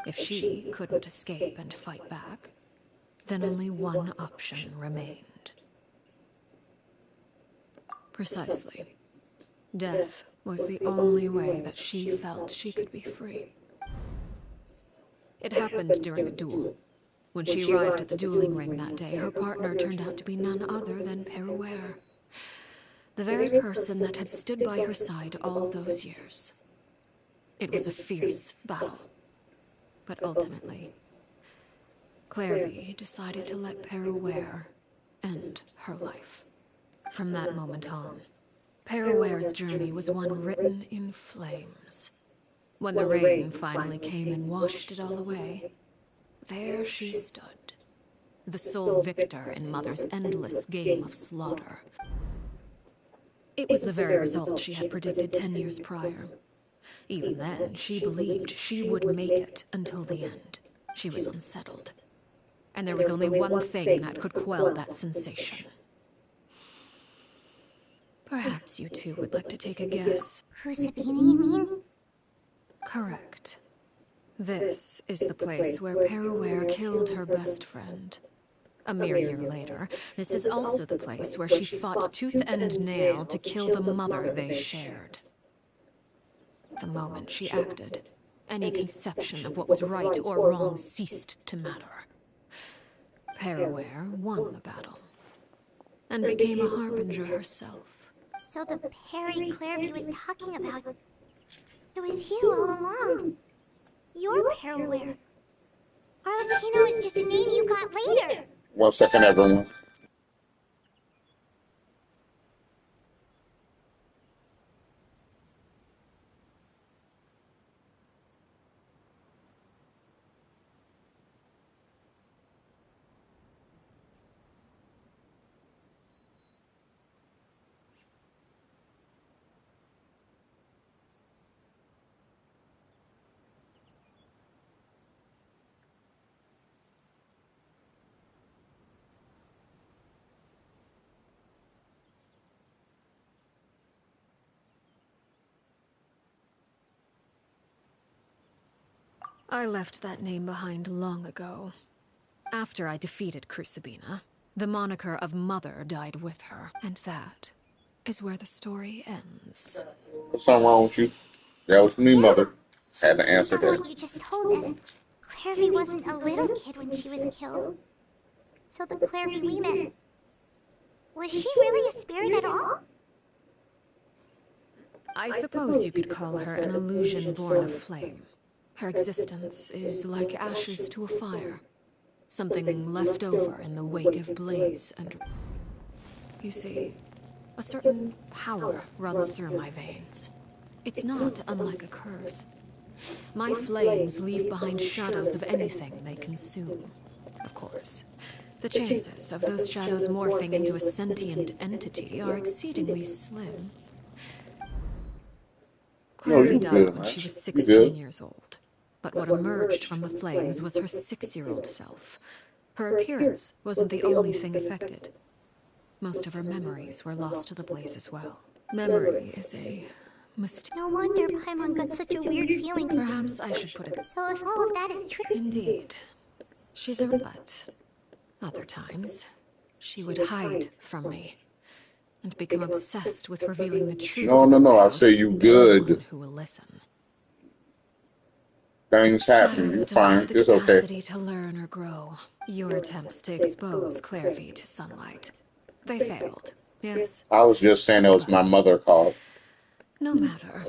If she couldn't escape and fight back, then only one option remained. Precisely. Death was the only way that she felt she could be free. It happened during a duel. When she arrived at the dueling ring that day, her partner turned out to be none other than Peruere. The very person that had stood by her side all those years. It was a fierce battle. But ultimately, Clairvy decided to let Peruere end her life. From that moment on, Peruere's journey was one written in flames. When the rain finally came and washed it all away, there she stood, the sole victor in Mother's endless game of slaughter. It was the very result she had predicted 10 years prior. Even then, she believed she would make it until the end. She was unsettled. And there was only one thing that could quell that sensation. Perhaps you two would like to take a guess. Crucibina, you mean? Correct. This is the place where Peruere killed her best friend. A mere year later, this is also the place where she fought tooth and nail to kill the mother they shared. The moment she acted, any conception of what was right or wrong ceased to matter. Peruere won the battle, and became a harbinger herself. So the Perry Clairvy was talking about... It was you all along. You're Peruere. Arlecchino is just a name you got later. 1 second, everyone. I left that name behind long ago. After I defeated Crucibina, the moniker of Mother died with her, and that is where the story ends. What's something wrong with you? That was me, Mother. Had to answer From that. what you just told us, Clairvy wasn't a little kid when she was killed. So the Clairvy we met... Was she really a spirit at all? I suppose you could call her an illusion born of flame. Her existence is like ashes to a fire. Something left over in the wake of blaze and... You see, a certain power runs through my veins. It's not unlike a curse. My flames leave behind shadows of anything they consume. Of course, the chances of those shadows morphing into a sentient entity are exceedingly slim. Clairvy died when she was 16 years old. But what emerged from the flames was her 6-year-old self. Her appearance wasn't the only thing affected. Most of her memories were lost to the blaze as well. Memory is a mistake. No wonder Paimon got such a weird feeling. Perhaps I should put it... So if all of that is true... Indeed. She's a... But other times, she would hide from me and become obsessed with revealing the truth. No, I say you good. Who will listen. Things happen. You're fine. It's okay. To learn or grow. Your attempts to expose Clairvy to sunlight. They failed, yes? I was just saying that was my mother called. No matter.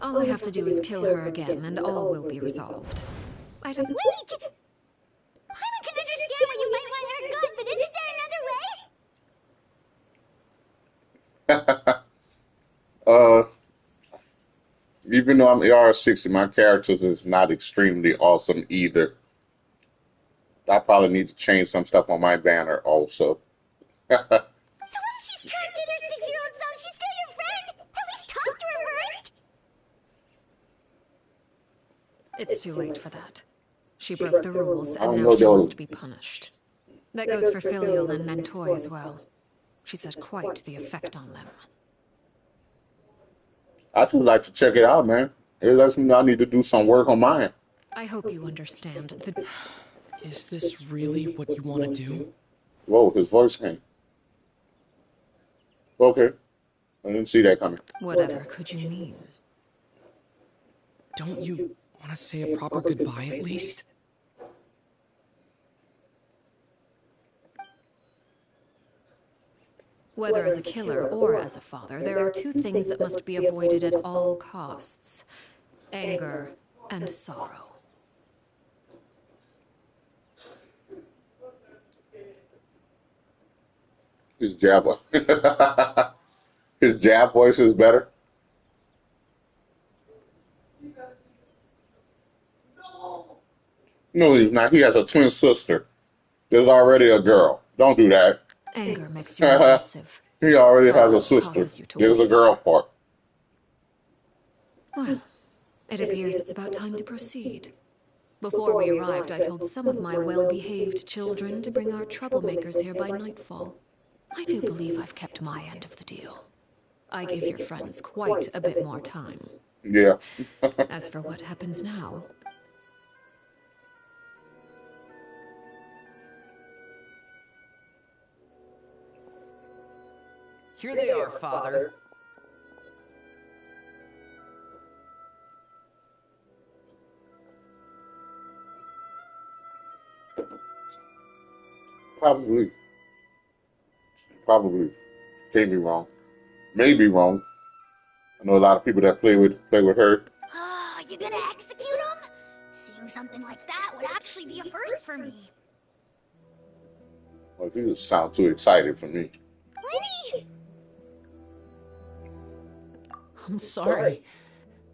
All I have to do is kill her again, and all will be resolved. I don't... Wait! Paimon can understand why you might want her gone, but isn't there another way? Even though I'm AR-60, my character is not extremely awesome either. I probably need to change some stuff on my banner also. So what if she's trapped in her 6-year-old self? She's still your friend? At least talk to her first? It's too late for that. She broke the rules, I and don't now know she though. must be punished. That goes for Filial and Nantoy as well. She's had quite the effect on them. I just like to check it out, man. It lets me know I need to do some work on mine. I hope you understand the... Is this really what you want to do? Whoa, his voice came. Okay. I didn't see that coming. Whatever could you mean? Don't you want to say a proper goodbye at least? Whether as a killer or as a father, there are two things that must be avoided at all costs: anger and sorrow. His jab voice. His jab voice is better. No, he's not. He has a twin sister. There's already a girl. Don't do that. Anger makes you impulsive. He already has Sorrow a sister. causes you to There's a waver. girl part. Well, it appears it's about time to proceed. Before we arrived, I told some of my well-behaved children to bring our troublemakers here by nightfall. I do believe I've kept my end of the deal. I gave your friends quite a bit more time. Yeah. As for what happens now... Here they are, Father. Probably. Can't be wrong. Maybe wrong. I know a lot of people that play with her. Oh, you gonna execute him? Seeing something like that would actually be a first for me. Well, you just sound too excited for me. Lenny! I'm sorry.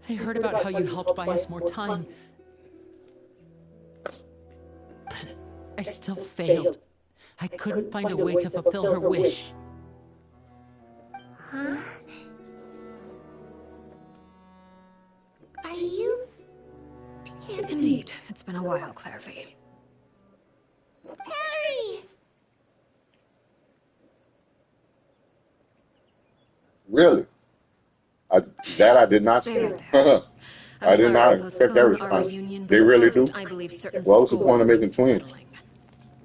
I heard about how you helped buy us more time. But I still failed. I couldn't find a way to fulfill her wish. Huh? Are you... Indeed, it's been a while, Clairvy. Harry! Really? I did not see. I did not expect that response. They really do? Well, what's the point of making twins?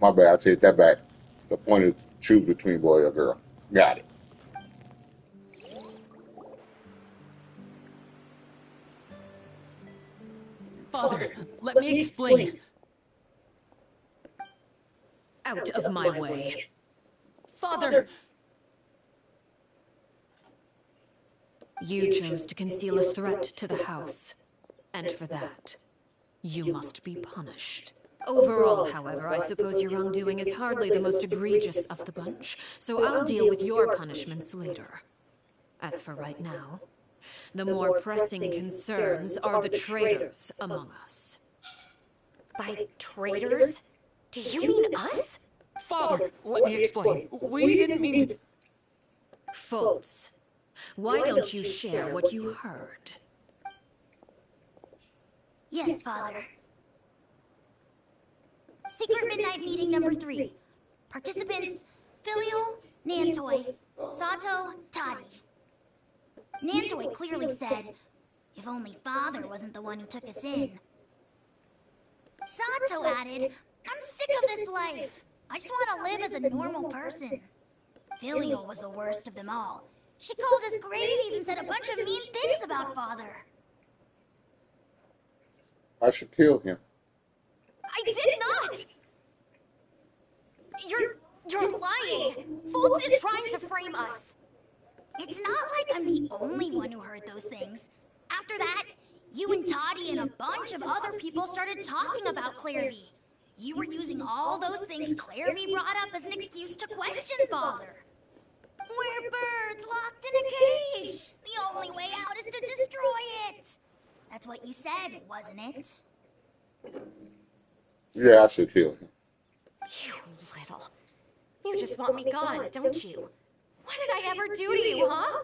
My bad, I take that back. The point is to choose between boy or girl. Got it. Father, let me explain. Out of my way. Father! You chose to conceal a threat to the house. And for that, you must be punished. Overall, however, I suppose your wrongdoing is hardly the most egregious of the bunch, so I'll deal with your punishments later. As for right now, the more pressing concerns are the traitors among us. By traitors? Do you mean us? Father, let me explain. We didn't mean to... Fultz, why don't you share what you heard? Yes, Father. Secret Midnight Meeting number 3. Participants, Filial, Nantoy, Sato, Toddy. Nantoy clearly said, if only Father wasn't the one who took us in. Sato added, I'm sick of this life. I just want to live as a normal person. Filial was the worst of them all. She called us crazies and said a bunch of mean things about Father. I should kill him. I did not! You're lying! Fultz is trying to frame us! It's not like I'm the only one who heard those things. After that, you and Toddy and a bunch of other people started talking about Clairvy. You were using all those things Clairvy brought up as an excuse to question Father. We're birds locked in a cage. The only way out is to destroy it. That's what you said, wasn't it? Yeah, I should kill him. You little... You just want me gone, don't you? What did I ever do to you, huh?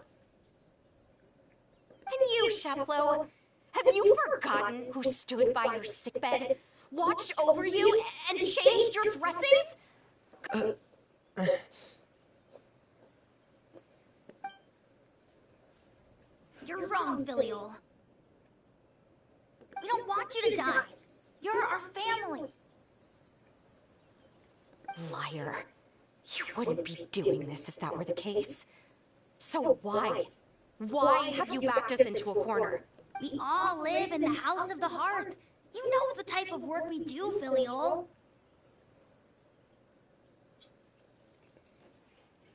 And you, Sheplo, have you forgotten who stood by your sickbed, watched over you, and changed your dressings? You're wrong, Filial. We don't want you to die. You're our family. Liar. You wouldn't be doing this if that were the case. So why? Why have you backed us into a corner? We all live in the House of the Hearth. You know the type of work we do, Filial.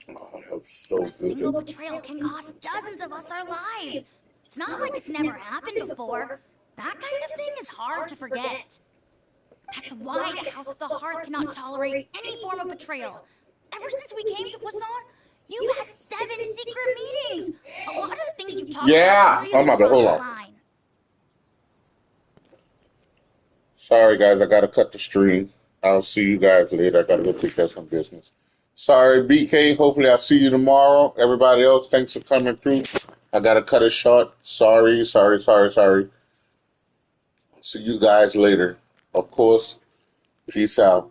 Oh, that was so A single good. betrayal can cost dozens of us our lives. It's not like it's never happened before. That kind of thing is hard to forget. That's why the House of the Hearth cannot tolerate any form of betrayal. Ever since we came to Poisson, you've had 7 secret meetings. A lot of the things you talk Yeah. about Oh really my bad. cross Hold the on. line. Sorry, guys. I gotta cut the stream. I'll see you guys later. I gotta go take care of some business. Sorry, BK. Hopefully, I'll see you tomorrow. Everybody else, thanks for coming through. I gotta cut it short. Sorry. See you guys later. Of course. Peace out.